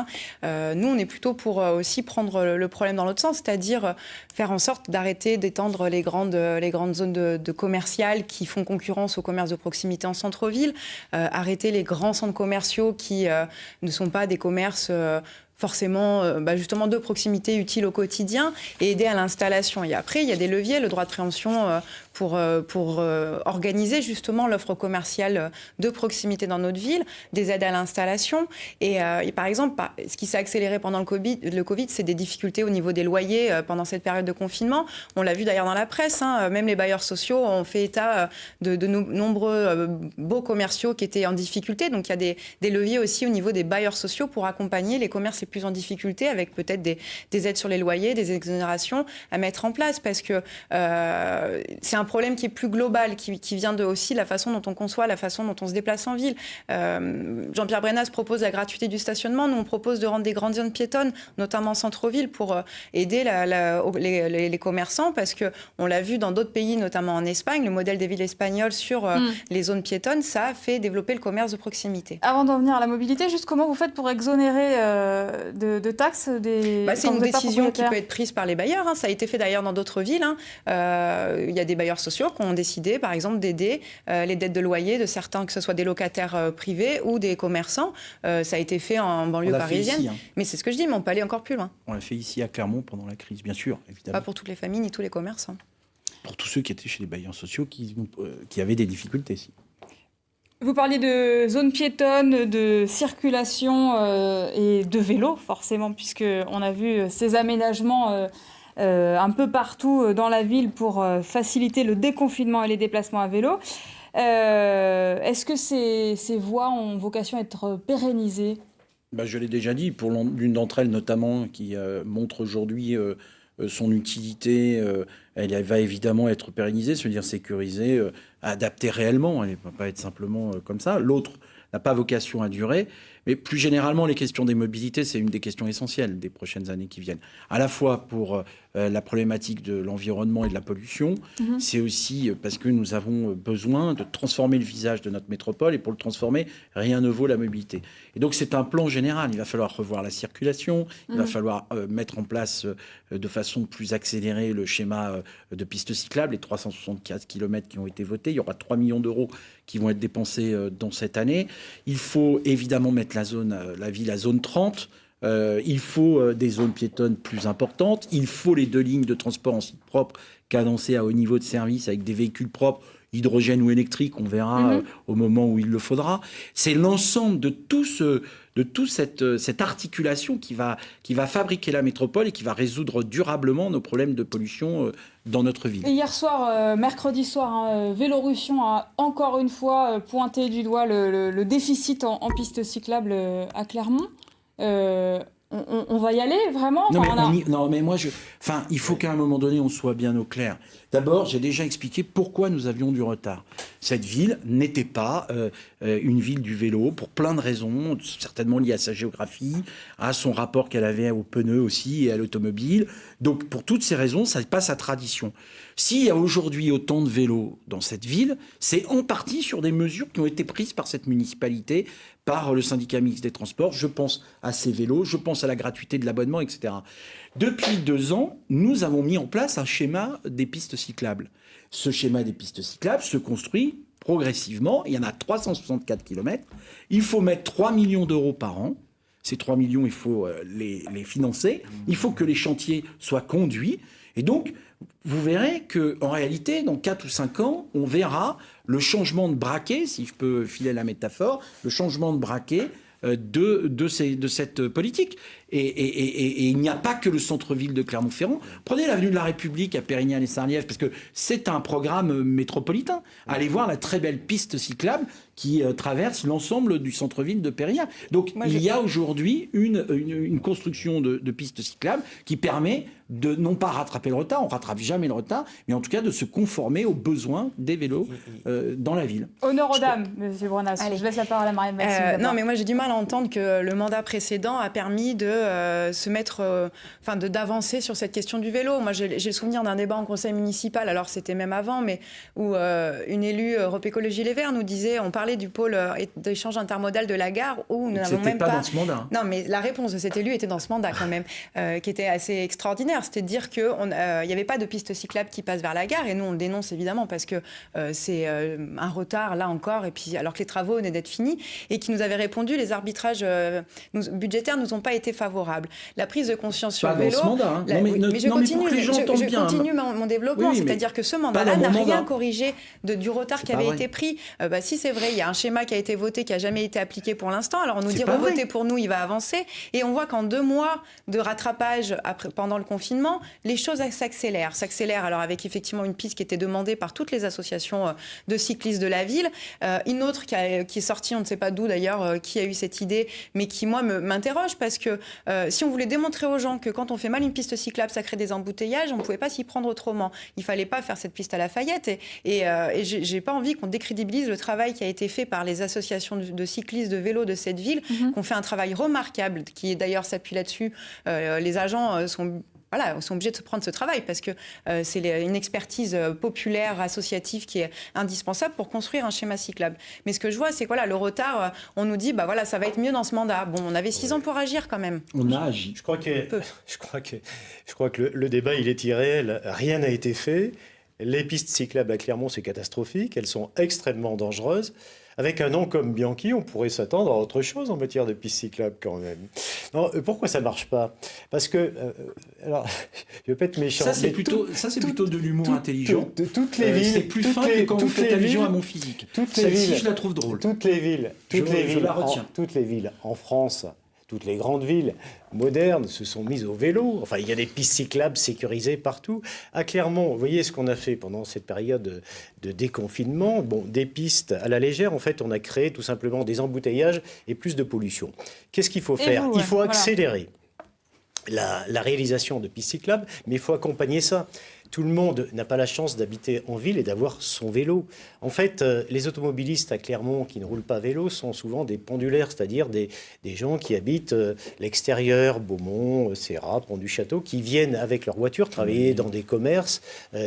Nous, on est plutôt pour aussi prendre le problème dans l'autre sens, c'est-à-dire faire en sorte d'arrêter d'étendre les grandes zones de commerciales qui font concurrence au commerce de proximité en centre-ville, arrêter les grands centres commerciaux qui ne sont pas des commerces forcément justement de proximité utile au quotidien et aider à l'installation. Et après, il y a des leviers, le droit de préemption pour organiser justement l'offre commerciale de proximité dans notre ville, des aides à l'installation. Et par exemple, ce qui s'est accéléré pendant le Covid, c'est des difficultés au niveau des loyers pendant cette période de confinement. On l'a vu d'ailleurs dans la presse, même les bailleurs sociaux ont fait état de nombreux beaux commerciaux qui étaient en difficulté. Donc il y a des leviers aussi au niveau des bailleurs sociaux pour accompagner les commerces les plus en difficulté, avec peut-être des aides sur les loyers, des exonérations à mettre en place, parce que c'est un problème qui est plus global, qui vient de aussi la façon dont on conçoit, la façon dont on se déplace en ville. Jean-Pierre Brenas propose la gratuité du stationnement. Nous, on propose de rendre des grandes zones piétonnes, notamment en centre-ville, pour aider les commerçants, parce qu'on l'a vu dans d'autres pays, notamment en Espagne, le modèle des villes espagnoles sur les zones piétonnes, ça a fait développer le commerce de proximité. Avant d'en venir à la mobilité, juste comment vous faites pour exonérer de taxes c'est une décision qui peut être prise par les bailleurs. Ça a été fait d'ailleurs dans d'autres villes. Il y a des bailleurs sociaux qui ont décidé, par exemple, d'aider les dettes de loyer de certains, que ce soit des locataires privés ou des commerçants. Ça a été fait en banlieue parisienne. Ici, Mais c'est ce que je dis, mais on peut aller encore plus loin. On l'a fait ici à Clermont pendant la crise, bien sûr, évidemment. Pas pour toutes les familles ni tous les commerces. Pour tous ceux qui étaient chez les bailleurs sociaux qui avaient des difficultés ici. Vous parliez de zones piétonnes, de circulation et de vélo, forcément, puisqu'on a vu ces aménagements un peu partout dans la ville pour faciliter le déconfinement et les déplacements à vélo. Est-ce que ces voies ont vocation à être pérennisées ? Je l'ai déjà dit, pour l'une d'entre elles notamment, qui montre aujourd'hui son utilité, elle va évidemment être pérennisée, se dire sécurisée, adaptée réellement, elle ne peut pas être simplement comme ça. L'autre n'a pas vocation à durer, mais plus généralement, les questions des mobilités, c'est une des questions essentielles des prochaines années qui viennent. À la fois pour la problématique de l'environnement et de la pollution, c'est aussi parce que nous avons besoin de transformer le visage de notre métropole, et pour le transformer, rien ne vaut la mobilité. Et donc c'est un plan général, il va falloir revoir la circulation, il va falloir mettre en place de façon plus accélérée le schéma de pistes cyclables, les 364 km qui ont été votés, il y aura 3 millions d'euros qui vont être dépensés dans cette année. Il faut évidemment mettre la ville à zone 30. Il faut des zones piétonnes plus importantes. Il faut les 2 lignes de transport en site propre cadencées à haut niveau de service avec des véhicules propres, hydrogène ou électrique, on verra au moment où il le faudra. C'est l'ensemble de toute cette articulation qui va fabriquer la métropole et qui va résoudre durablement nos problèmes de pollution dans notre ville. Et hier soir, mercredi soir, Vélorussion a encore une fois pointé du doigt le déficit en pistes cyclables à Clermont. on va y aller vraiment. Non, Enfin, non, mais moi, il faut qu'à un moment donné, on soit bien au clair. D'abord, j'ai déjà expliqué pourquoi nous avions du retard. Cette ville n'était pas une ville du vélo pour plein de raisons, certainement liées à sa géographie, à son rapport qu'elle avait aux pneus aussi et à l'automobile. Donc, pour toutes ces raisons, ça n'est pas sa tradition. S'il y a aujourd'hui autant de vélos dans cette ville, c'est en partie sur des mesures qui ont été prises par cette municipalité, par le syndicat mixte des transports. Je pense à ces vélos, je pense à la gratuité de l'abonnement, etc. Depuis 2 ans, nous avons mis en place un schéma des pistes cyclables. Ce schéma des pistes cyclables se construit progressivement. Il y en a 364 km. Il faut mettre 3 millions d'euros par an. Ces 3 millions, il faut les financer. Il faut que les chantiers soient conduits. Et donc, vous verrez qu'en réalité, dans 4 ou 5 ans, on verra le changement de braquet, si je peux filer la métaphore, le changement de braquet de cette politique. Et il n'y a pas que le centre-ville de Clermont-Ferrand. Prenez l'avenue de la République à Pérignane-et-Sarliève, parce que c'est un programme métropolitain. Allez voir la très belle piste cyclable qui traverse l'ensemble du centre-ville de Pérignane. Donc il y a aujourd'hui une construction de pistes cyclables qui permet de non pas rattraper le retard, on ne rattrape jamais le retard, mais en tout cas de se conformer aux besoins des vélos dans la ville. Honneur aux dames, M. Brunas. Je laisse la parole à Marianne Maxime. Non, mais moi j'ai du mal à entendre que le mandat précédent a permis de se mettre, d'avancer sur cette question du vélo. Moi j'ai le souvenir d'un débat en conseil municipal, alors c'était même avant, mais où une élue Europe Écologie Les Verts nous disait, on parlait du pôle d'échange intermodal de la gare, où nous n'avons même pas... dans ce mandat. Non, mais la réponse de cet élu était dans ce mandat quand même, qui était assez extraordinaire. C'était de dire qu'il n'y avait pas de piste cyclable qui passe vers la gare, et nous on le dénonce évidemment parce que c'est un retard là encore, et puis alors que les travaux venaient d'être finis, et qui nous avait répondu, les arbitrages budgétaires nous ont pas été favorables. La prise de conscience sur le vélo... Pas dans ce mandat, hein. Mais je continue bien, mon développement, oui, c'est-à-dire que ce mandat-là n'a rien corrigé du retard qui avait été pris. Si c'est vrai, il y a un schéma qui a été voté, qui n'a jamais été appliqué pour l'instant, alors on nous dit revotez pour nous, il va avancer, et on voit qu'en 2 mois de rattrapage pendant le confinement, les choses s'accélèrent. Alors avec effectivement une piste qui était demandée par toutes les associations de cyclistes de la ville, une autre qui est sortie, on ne sait pas d'où d'ailleurs, qui a eu cette idée, mais qui moi m'interroge, parce que si on voulait démontrer aux gens que quand on fait mal une piste cyclable, ça crée des embouteillages, on ne pouvait pas s'y prendre autrement. Il fallait pas faire cette piste à Lafayette, et j'ai pas envie qu'on décrédibilise le travail qui a été fait par les associations de cyclistes de vélo de cette ville, qu'on fait un travail remarquable, qui d'ailleurs s'appuie là-dessus. Les agents sont obligés de se prendre ce travail, parce que c'est une expertise populaire, associative, qui est indispensable pour construire un schéma cyclable. Mais ce que je vois, c'est que le retard, on nous dit, ça va être mieux dans ce mandat. Bon, on avait 6 ans pour agir quand même. On a agi. Je crois que le débat, il est irréel. Rien n'a été fait. Les pistes cyclables à Clermont, c'est catastrophique. Elles sont extrêmement dangereuses. Avec un nom comme Bianchi, on pourrait s'attendre à autre chose en matière de pistes cyclables quand même. Non, pourquoi ça ne marche pas ? Parce que, alors, je vais pas être méchant. Ça, c'est plutôt de l'humour intelligent. Toutes les villes... C'est plus fin que quand vous faites allusion à mon physique. Celle-ci, je la trouve drôle. Toutes les villes en France... Toutes les grandes villes modernes se sont mises au vélo. Enfin, il y a des pistes cyclables sécurisées partout. À Clermont, vous voyez ce qu'on a fait pendant cette période de déconfinement. Bon, des pistes à la légère. En fait, on a créé tout simplement des embouteillages et plus de pollution. Qu'est-ce qu'il faut faire ? Il faut accélérer la réalisation de pistes cyclables, mais il faut accompagner ça. Tout le monde n'a pas la chance d'habiter en ville et d'avoir son vélo. En fait, les automobilistes à Clermont qui ne roulent pas à vélo sont souvent des pendulaires, c'est-à-dire des gens qui habitent l'extérieur, Beaumont, Serrat, Pont-du-Château, qui viennent avec leur voiture travailler dans des commerces,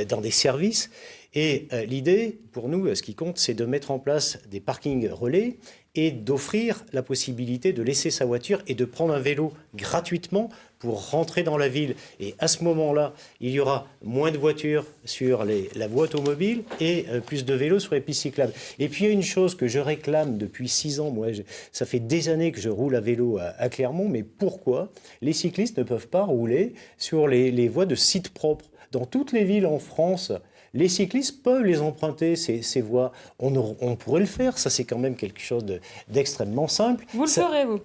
dans des services. Et l'idée, pour nous, ce qui compte, c'est de mettre en place des parkings relais et d'offrir la possibilité de laisser sa voiture et de prendre un vélo gratuitement pour rentrer dans la ville. Et à ce moment-là, il y aura moins de voitures sur la voie automobile et plus de vélos sur les pistes cyclables. Et puis il y a une chose que je réclame depuis 6 ans. Moi, ça fait des années que je roule à vélo à Clermont, mais pourquoi les cyclistes ne peuvent pas rouler sur les voies de sites propres ? Dans toutes les villes en France, les cyclistes peuvent les emprunter, ces voies. On pourrait le faire, ça c'est quand même quelque chose d'extrêmement simple. Vous le ferez, vous ?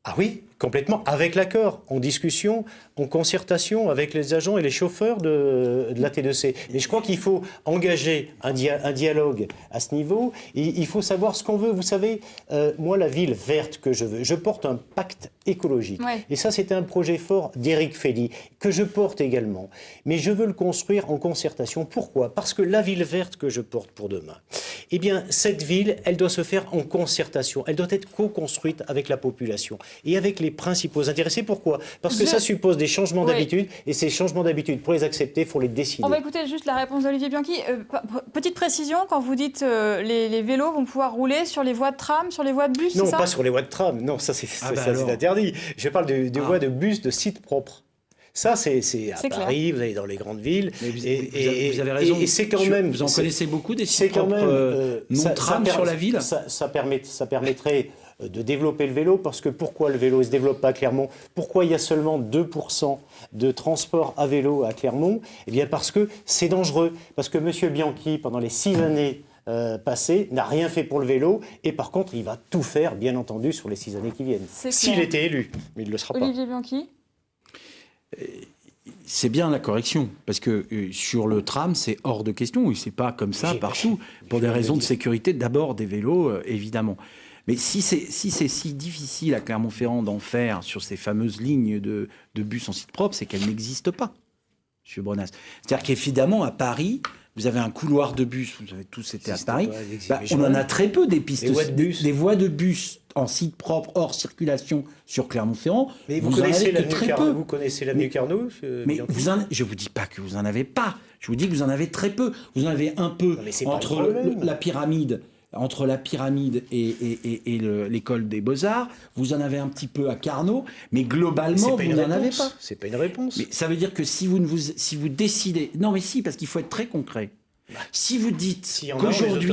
Ah oui, complètement, avec l'accord, en discussion, en concertation avec les agents et les chauffeurs de la T2C. Mais je crois qu'il faut engager un dialogue à ce niveau. Il faut savoir ce qu'on veut. Vous savez, moi, la ville verte que je veux, je porte un pacte écologique. Ouais. Et ça, c'était un projet fort d'Éric Fédy, que je porte également. Mais je veux le construire en concertation. Pourquoi ? Parce que la ville verte que je porte pour demain, eh bien, cette ville, elle doit se faire en concertation. Elle doit être co-construite avec la population et avec les principaux intéressés. Pourquoi ? Parce que ça suppose des changements d'habitude, et ces changements d'habitude, pour les accepter, il faut les décider. On va écouter juste la réponse d'Olivier Bianchi. Petite précision, quand vous dites les vélos vont pouvoir rouler sur les voies de tram, sur les voies de bus, non, c'est ça ? pas sur les voies de tram. Non, ça c'est interdit. Je parle de voies de bus de sites propres. Ça, c'est à Paris, vous allez dans les grandes villes. Vous avez raison. Et c'est quand même... Vous en connaissez beaucoup des sites propres non-tram sur la ville ? Ça permettrait de développer le vélo, parce que pourquoi le vélo ne se développe pas à Clermont ? Pourquoi il y a seulement 2% de transport à vélo à Clermont ? Eh bien parce que c'est dangereux, parce que M. Bianchi, pendant les 6 années passées, n'a rien fait pour le vélo, et par contre, il va tout faire, bien entendu, sur les 6 années qui viennent. S'il était élu, mais il ne le sera pas. Olivier Bianchi ? C'est bien la correction, parce que sur le tram, c'est hors de question, et c'est pas comme ça partout, pour des raisons de sécurité, d'abord des vélos, évidemment. Mais si c'est si difficile à Clermont-Ferrand d'en faire sur ces fameuses lignes de bus en site propre, c'est qu'elles n'existent pas, M. Brenas. C'est-à-dire qu'évidemment, à Paris, vous avez un couloir de bus, vous avez tous été à Paris, on en a très peu des pistes, des voies de bus en site propre, hors circulation sur Clermont-Ferrand. Mais vous connaissez l'avenue Carnot, mais je ne vous dis pas que vous n'en avez pas. Je vous dis que vous en avez très peu. Vous en avez un peu entre la pyramide. Entre la pyramide et l'école des Beaux-Arts, vous en avez un petit peu à Carnot, mais globalement, vous n'en avez pas. C'est pas une réponse. Mais ça veut dire que si vous décidez... Non, mais si, parce qu'il faut être très concret. Si vous dites qu'aujourd'hui,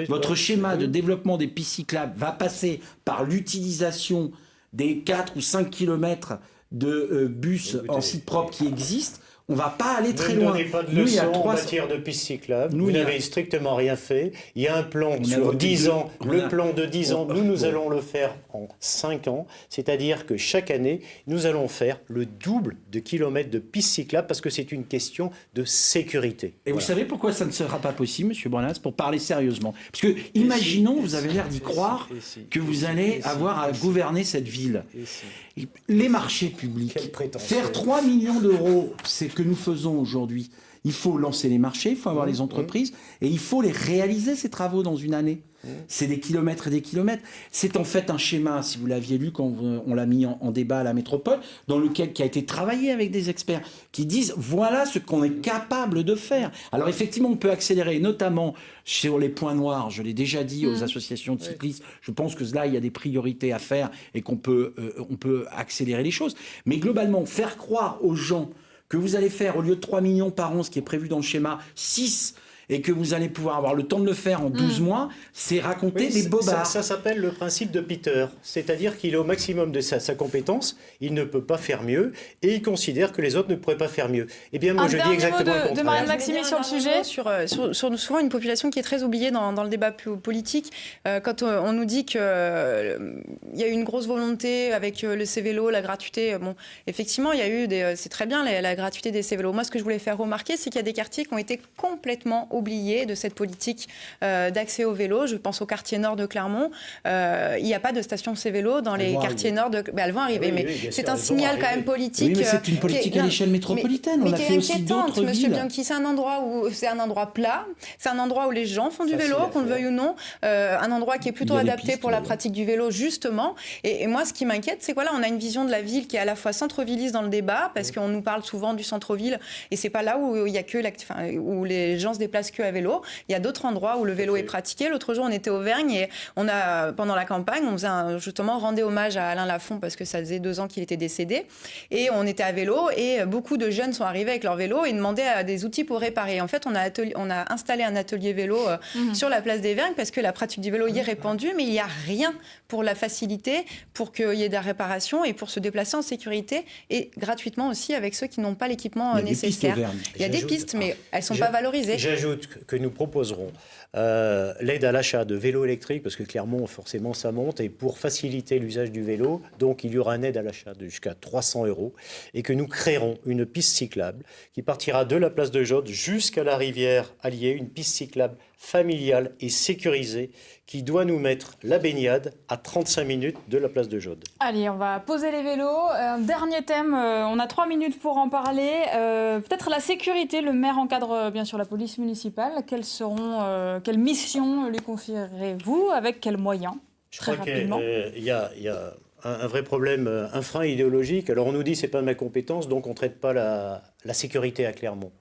votre schéma de développement des pistes cyclables va passer par l'utilisation des 4 ou 5 kilomètres de bus en site propre qui existent, on ne va pas aller très loin. Ne donnez pas de leçons en matière de pistes cyclables. Vous n'avez strictement rien fait. Il y a un plan sur 10 ans. Le plan de 10 ans, nous allons le faire en 5 ans. C'est-à-dire que chaque année, nous allons faire le double de kilomètres de pistes cyclables parce que c'est une question de sécurité. Et vous savez pourquoi ça ne sera pas possible, M. Brenas, pour parler sérieusement ? Parce que, imaginons, vous avez l'air d'y croire, que vous allez avoir à gouverner cette ville. Les marchés publics, faire 3 millions d'euros, c'est que nous faisons aujourd'hui. Il faut lancer les marchés, il faut avoir les entreprises, et il faut les réaliser, ces travaux, dans une année. C'est des kilomètres et des kilomètres. C'est en fait un schéma, si vous l'aviez lu quand on l'a mis en débat à la métropole, qui a été travaillé avec des experts, qui disent voilà ce qu'on est capable de faire. Alors effectivement, on peut accélérer, notamment sur les points noirs, je l'ai déjà dit aux associations de cyclistes, je pense que là, il y a des priorités à faire et on peut accélérer les choses. Mais globalement, faire croire aux gens que vous allez faire, au lieu de 3 millions par an, ce qui est prévu dans le schéma, 6, et que vous allez pouvoir avoir le temps de le faire en 12 mois, c'est raconter des bobards. Ça s'appelle le principe de Peter. C'est-à-dire qu'il est au maximum de sa compétence, il ne peut pas faire mieux, et il considère que les autres ne pourraient pas faire mieux. Eh bien, moi, je dis exactement le contraire. De Marianne Maximi sur le sujet. Sur souvent une population qui est très oubliée dans le débat politique. Quand on nous dit qu'il y a eu une grosse volonté avec le C-Vélo, la gratuité, bon, effectivement, il y a eu c'est très bien la gratuité des C-Vélos. Moi, ce que je voulais faire remarquer, c'est qu'il y a des quartiers qui ont été complètement oubliés de cette politique d'accès au vélo. Je pense au quartier nord de Clermont. Il n'y a pas de station C-Vélo dans les quartiers nord de... elles vont arriver, mais c'est un signal quand même politique. Oui, mais c'est une politique à l'échelle métropolitaine. On a fait aussi d'autres villes. Bianchi, c'est un endroit plat, c'est un endroit où les gens font du vélo, qu'on le veuille ou non, un endroit qui est plutôt adapté pour la pratique du vélo, justement. Et moi, ce qui m'inquiète, c'est qu'on a une vision de la ville qui est à la fois centre-villiste dans le débat, parce qu'on nous parle souvent du centre-ville, et c'est pas là où il y a que où les gens se déplacent que à vélo. Il y a d'autres endroits où le vélo est pratiqué. L'autre jour, on était à Auvergne et pendant la campagne, on faisait justement rendait hommage à Alain Lafont parce que ça faisait 2 ans qu'il était décédé. Et on était à vélo et beaucoup de jeunes sont arrivés avec leur vélo et demandaient des outils pour réparer. En fait, on a installé un atelier vélo sur la place des Vergnes parce que la pratique du vélo y est répandue, mais il n'y a rien pour la faciliter, pour qu'il y ait de la réparation et pour se déplacer en sécurité et gratuitement aussi avec ceux qui n'ont pas l'équipement nécessaire. Il y a des pistes, mais elles ne sont pas valorisées. J'ajoute que nous proposerons l'aide à l'achat de vélos électriques, parce que Clermont, forcément, ça monte, et pour faciliter l'usage du vélo, donc il y aura une aide à l'achat de jusqu'à 300 €, et que nous créerons une piste cyclable qui partira de la place de Jaude jusqu'à la rivière Allier, une piste cyclable familiale et sécurisée qui doit nous mettre la baignade à 35 minutes de la place de Jaude. Allez, on va poser les vélos. Dernier thème, on a 3 minutes pour en parler. Peut-être la sécurité. Le maire encadre bien sûr la police municipale. Quelles missions lui confierez-vous? Avec quels moyens? Je crois qu'il y a un vrai problème, un frein idéologique. Alors on nous dit que ce n'est pas ma compétence, donc on ne traite pas la sécurité à Clermont.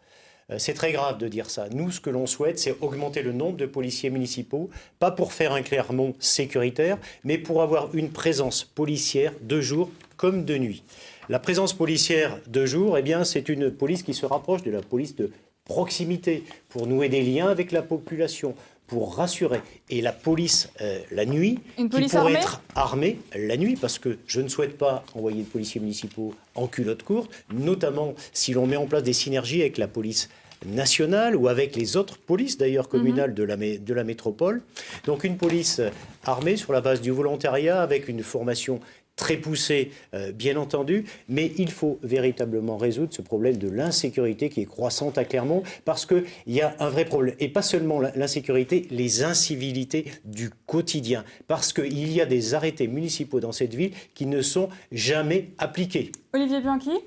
C'est très grave de dire ça. Nous, ce que l'on souhaite, c'est augmenter le nombre de policiers municipaux, pas pour faire un Clermont sécuritaire, mais pour avoir une présence policière de jour comme de nuit. La présence policière de jour, eh bien, c'est une police qui se rapproche de la police de proximité, pour nouer des liens avec la population, pour rassurer. Et la police, la nuit, qui pourrait être armée la nuit, parce que je ne souhaite pas envoyer de policiers municipaux en culotte courte, notamment si l'on met en place des synergies avec la police nationale ou avec les autres polices d'ailleurs communales de la métropole. Donc une police armée sur la base du volontariat avec une formation très poussée, bien entendu, mais il faut véritablement résoudre ce problème de l'insécurité qui est croissante à Clermont, parce qu'il y a un vrai problème, et pas seulement l'insécurité, les incivilités du quotidien, parce qu'il y a des arrêtés municipaux dans cette ville qui ne sont jamais appliqués. Olivier Bianchi?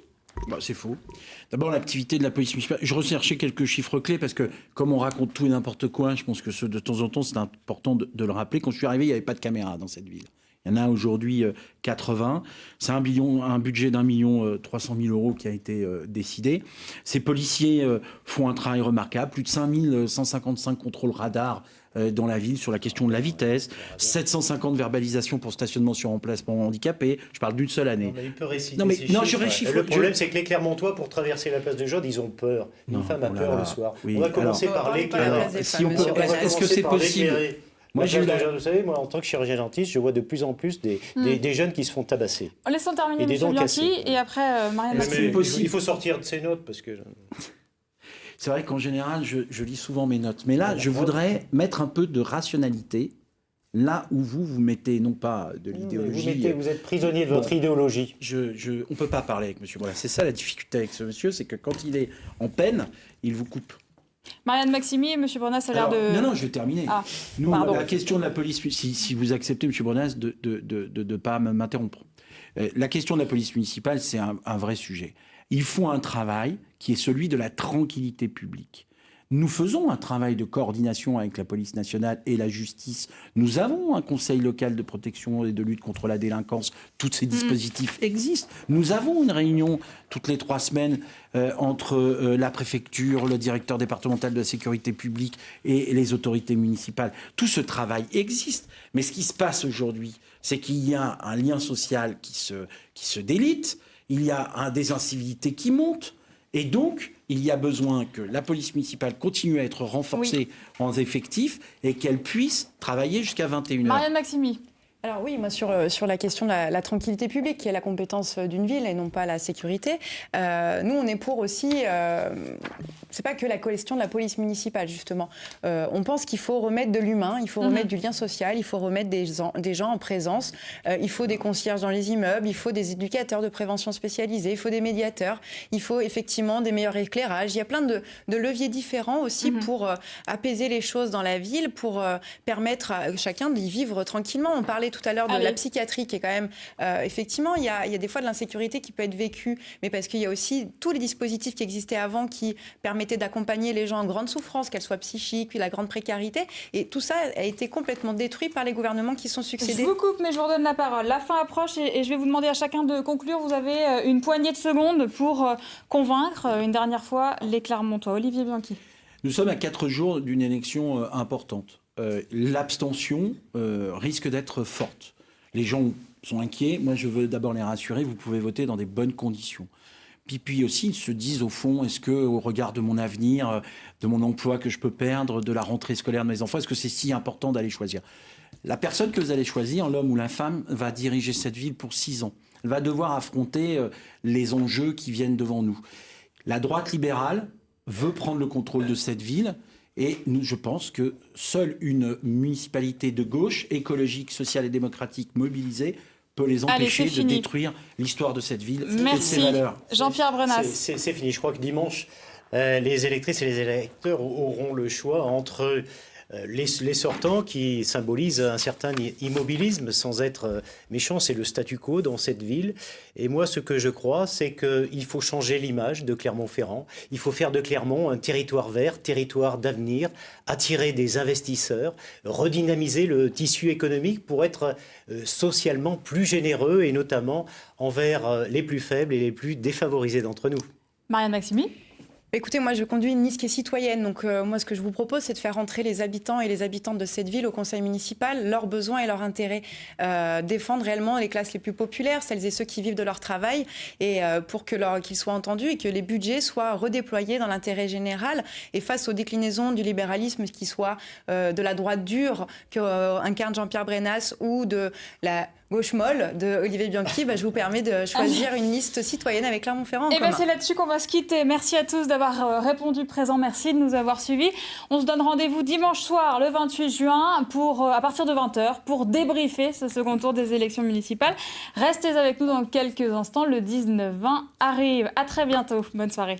C'est faux. D'abord, l'activité de la police municipale. Je recherchais quelques chiffres clés parce que, comme on raconte tout et n'importe quoi, je pense que de temps en temps, c'est important de le rappeler. Quand je suis arrivé, il n'y avait pas de caméra dans cette ville. Il y en a aujourd'hui 80. C'est un budget d'1,3 million qui a été décidé. Ces policiers font un travail remarquable. Plus de 5155 contrôles radars dans la ville sur la question de la vitesse. 750 verbalisations pour stationnement sur emplacement handicapé. Je parle d'une seule année. Il peut réciter je réchiffre. Le problème, c'est que les Clermontois, pour traverser la place de Jaude, ils ont peur. Une femme a peur le soir. Oui. On va commencer par l'éclairer. Est-ce que c'est possible? Moi, vous savez, moi, en tant que chirurgien dentiste, je vois de plus en plus des jeunes qui se font tabasser. Laissons terminer M. Bianchi et après Marianne Maximi. Il faut sortir de ces notes parce que... C'est vrai qu'en général, je lis souvent mes notes. Mais là, je voudrais mettre un peu de rationalité là où vous mettez, non pas de l'idéologie... Vous êtes prisonnier de votre idéologie. On ne peut pas parler avec M. Bornas. C'est ça la difficulté avec ce monsieur, c'est que quand il est en peine, il vous coupe. Marianne Maximi, M. Bornas a l'air de... Non, je vais terminer. Nous, la question de la police, si vous acceptez, M. Bornas, de ne pas m'interrompre. La question de la police municipale, c'est un vrai sujet. Ils font un travail qui est celui de la tranquillité publique. Nous faisons un travail de coordination avec la police nationale et la justice. Nous avons un conseil local de protection et de lutte contre la délinquance. Tous ces dispositifs existent. Nous avons une réunion toutes les 3 semaines entre la préfecture, le directeur départemental de la sécurité publique et les autorités municipales. Tout ce travail existe. Mais ce qui se passe aujourd'hui, c'est qu'il y a un lien social qui se délite. Il y a des incivilités qui montent. Et donc, il y a besoin que la police municipale continue à être renforcée en effectifs et qu'elle puisse travailler jusqu'à 21h. Marianne Maximi. Alors oui, moi sur la question de la tranquillité publique, qui est la compétence d'une ville et non pas la sécurité, nous on est pour aussi, c'est pas que la question de la police municipale justement, on pense qu'il faut remettre de l'humain, il faut remettre du lien social, il faut remettre des gens en présence, il faut des concierges dans les immeubles, il faut des éducateurs de prévention spécialisés, il faut des médiateurs, il faut effectivement des meilleurs éclairages, il y a plein de leviers différents aussi pour apaiser les choses dans la ville, pour permettre à chacun d'y vivre tranquillement. On parlait tout à l'heure de la psychiatrie qui est quand même... effectivement, il y a des fois de l'insécurité qui peut être vécue, mais parce qu'il y a aussi tous les dispositifs qui existaient avant qui permettaient d'accompagner les gens en grande souffrance, qu'elles soient psychiques, puis la grande précarité. Et tout ça a été complètement détruit par les gouvernements qui sont succédés. Je vous coupe, mais je vous redonne la parole. La fin approche et je vais vous demander à chacun de conclure. Vous avez une poignée de secondes pour convaincre une dernière fois les Clermontois. Olivier Bianchi. Nous sommes à 4 jours d'une élection importante. L'abstention risque d'être forte. Les gens sont inquiets. Moi, je veux d'abord les rassurer. Vous pouvez voter dans des bonnes conditions. Puis aussi, ils se disent au fond, est-ce que, au regard de mon avenir, de mon emploi que je peux perdre, de la rentrée scolaire de mes enfants, est-ce que c'est si important d'aller choisir? La personne que vous allez choisir, l'homme ou la femme, va diriger cette ville pour 6 ans. Elle va devoir affronter les enjeux qui viennent devant nous. La droite libérale veut prendre le contrôle de cette ville. Et je pense que seule une municipalité de gauche, écologique, sociale et démocratique mobilisée peut les empêcher de détruire l'histoire de cette ville et de ses valeurs. Jean-Pierre Brenas. C'est fini. Je crois que dimanche, les électrices et les électeurs auront le choix entre les sortants qui symbolisent un certain immobilisme sans être méchant, c'est le statu quo dans cette ville. Et moi, ce que je crois, c'est qu'il faut changer l'image de Clermont-Ferrand. Il faut faire de Clermont un territoire vert, territoire d'avenir, attirer des investisseurs, redynamiser le tissu économique pour être socialement plus généreux et notamment envers les plus faibles et les plus défavorisés d'entre nous. Marianne Maximy. Écoutez, moi je conduis une liste qui est citoyenne, donc moi ce que je vous propose c'est de faire entrer les habitants et les habitantes de cette ville au conseil municipal, leurs besoins et leurs intérêts, défendre réellement les classes les plus populaires, celles et ceux qui vivent de leur travail, et pour qu'ils soient entendus et que les budgets soient redéployés dans l'intérêt général, et face aux déclinaisons du libéralisme qui soit de la droite dure qu'incarne Jean-Pierre Brenas ou de la gauche molle de Olivier Bianchi, je vous permets de choisir une liste citoyenne avec Clermont-Ferrand. Et c'est là-dessus qu'on va se quitter. Merci à tous d'avoir répondu présent. Merci de nous avoir suivis. On se donne rendez-vous dimanche soir, le 28 juin, à partir de 20h, pour débriefer ce second tour des élections municipales. Restez avec nous dans quelques instants. Le 19-20 arrive. À très bientôt. Bonne soirée.